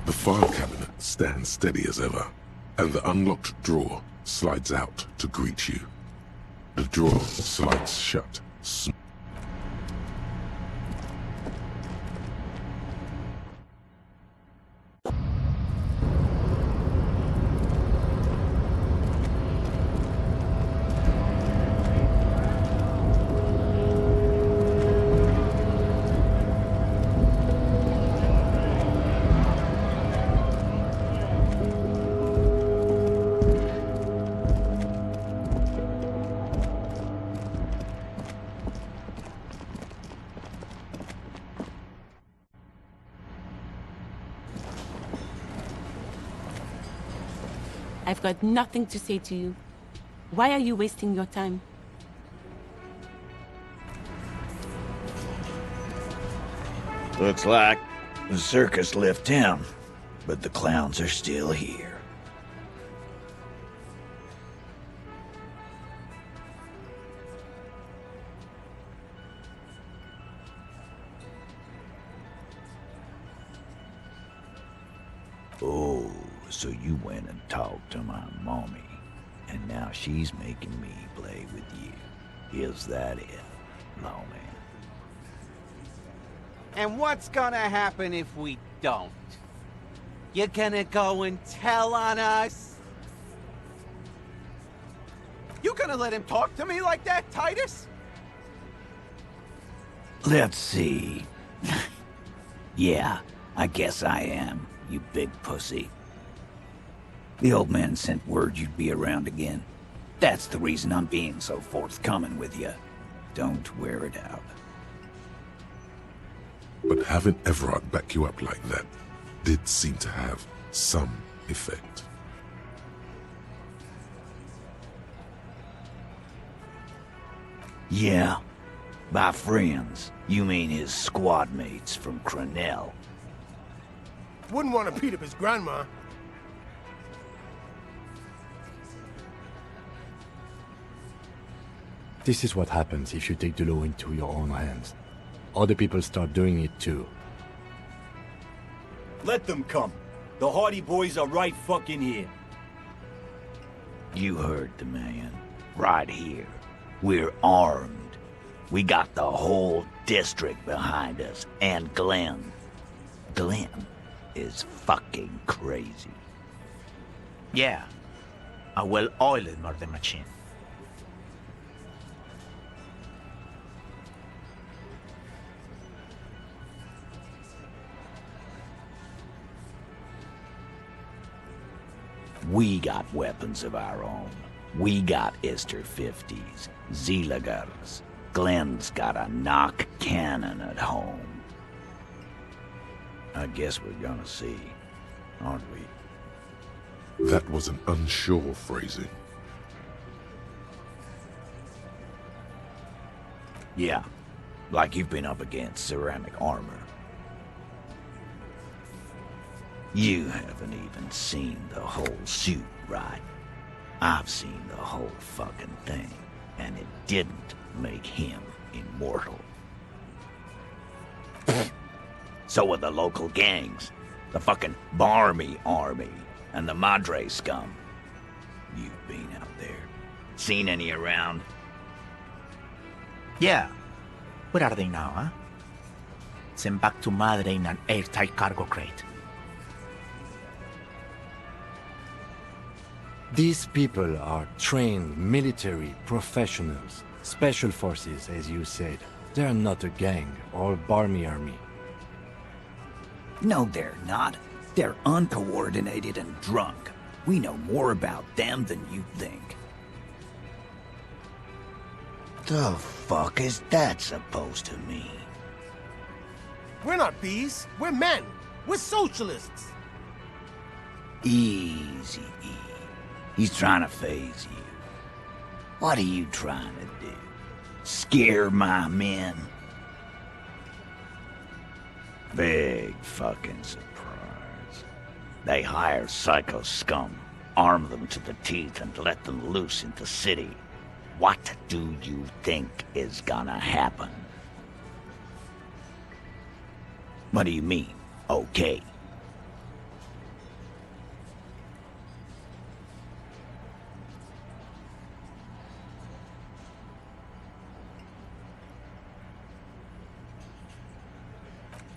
The file cabinet stands steady as ever, and the unlocked drawer slides out to greet you. The drawer slides shut. I've got nothing to say to you. Why are you wasting your time? Looks like the circus left town, but the clowns are still here. Oh, so you went and talked to my mommy, and now she's making me play with you. Is that it, lawman? And what's gonna happen if we don't? You gonna go and tell on us? You gonna let him talk to me like that, Titus? Let's see. Yeah, I guess I am, you big pussy. The old man sent word you'd be around again. That's the reason I'm being so forthcoming with you. Don't wear it out. But having Everard back you up like that did seem to have some effect. Yeah. By friends, you mean his squad mates from Cronell. Wouldn't want to beat up his grandma. This is what happens if you take the law into your own hands. Other people start doing it too. Let them come. The Hardy boys are right fucking here. You heard the man. Right here. We're armed. We got the whole district behind us, and Glenn. Glenn is fucking crazy. Yeah. A well-oiled murder machine. We got weapons of our own. We got Ister 50s, Zeelagers. Glenn's got a knock cannon at home. I guess we're gonna see, aren't we? That was an unsure phrasing. Yeah, like you've been up against ceramic armor. You haven't even seen the whole suit, right? I've seen the whole fucking thing, and it didn't make him immortal. So are the local gangs, the fucking Barmy Army, and the Madre scum. You've been out there. Seen any around? Yeah. Where are they now, huh? Sent back to Madre in an airtight cargo crate. These people are trained military professionals, special forces, as you said. They're not a gang or Barmy army. No, they're not. They're uncoordinated and drunk. We know more about them than you think. The fuck is that supposed to mean? We're not bees. We're men. We're socialists. Easy, E. He's trying to phase you. What are you trying to do? Scare my men? Big fucking surprise. They hire psycho scum, arm them to the teeth, and let them loose in the city. What do you think is gonna happen? What do you mean, okay?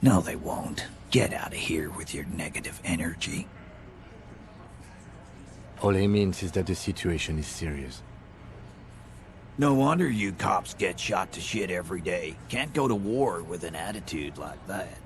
No, they won't. Get out of here with your negative energy. All he means is that the situation is serious. No wonder you cops get shot to shit every day. Can't go to war with an attitude like that.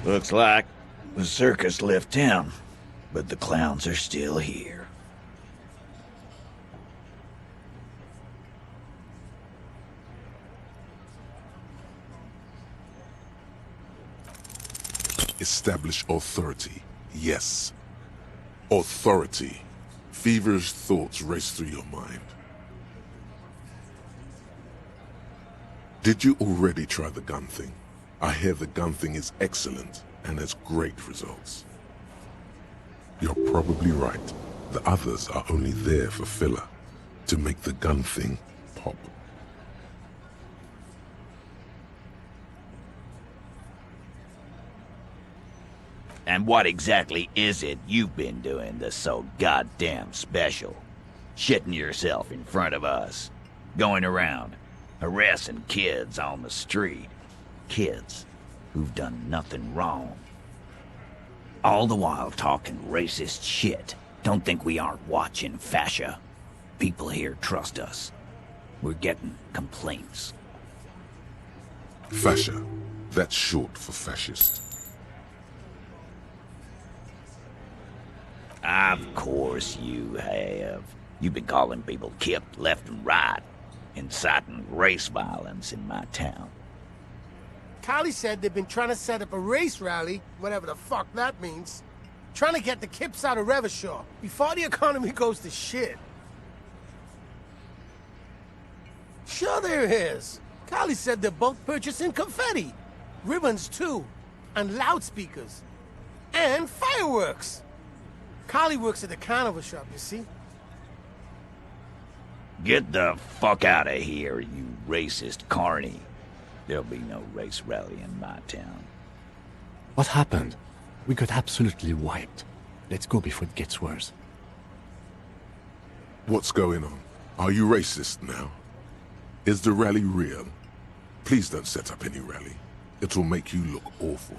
Looks like the circus left town, but the clowns are still here. Establish authority. Yes. Authority. Feverish thoughts race through your mind. Did you already try the gun thing? I hear the gun thing is excellent and has great results. You're probably right. The others are only there for filler, to make the gun thing pop. And what exactly is it you've been doing that's so goddamn special? Shitting yourself in front of us. Going around, harassing kids on the street. kids who've done nothing wrong. All the while talking racist shit. Don't think we aren't watching, fascia. People here trust us. We're getting complaints. Fascia. That's short for fascist. Of course you have. You've been calling people Kip left and right, inciting race violence in my town. Callie said they've been trying to set up a race rally, whatever the fuck that means. Trying to get the Kips out of Revachol before the economy goes to shit. Sure there is. Callie said they're both purchasing confetti. Ribbons too. And loudspeakers. And fireworks. Callie works at the carnival shop, you see? Get the fuck out of here, you racist carny. There'll be no race rally in my town. What happened? We got absolutely wiped. Let's go before it gets worse. What's going on? Are you racist now? Is the rally real? Please don't set up any rally. It'll make you look awful.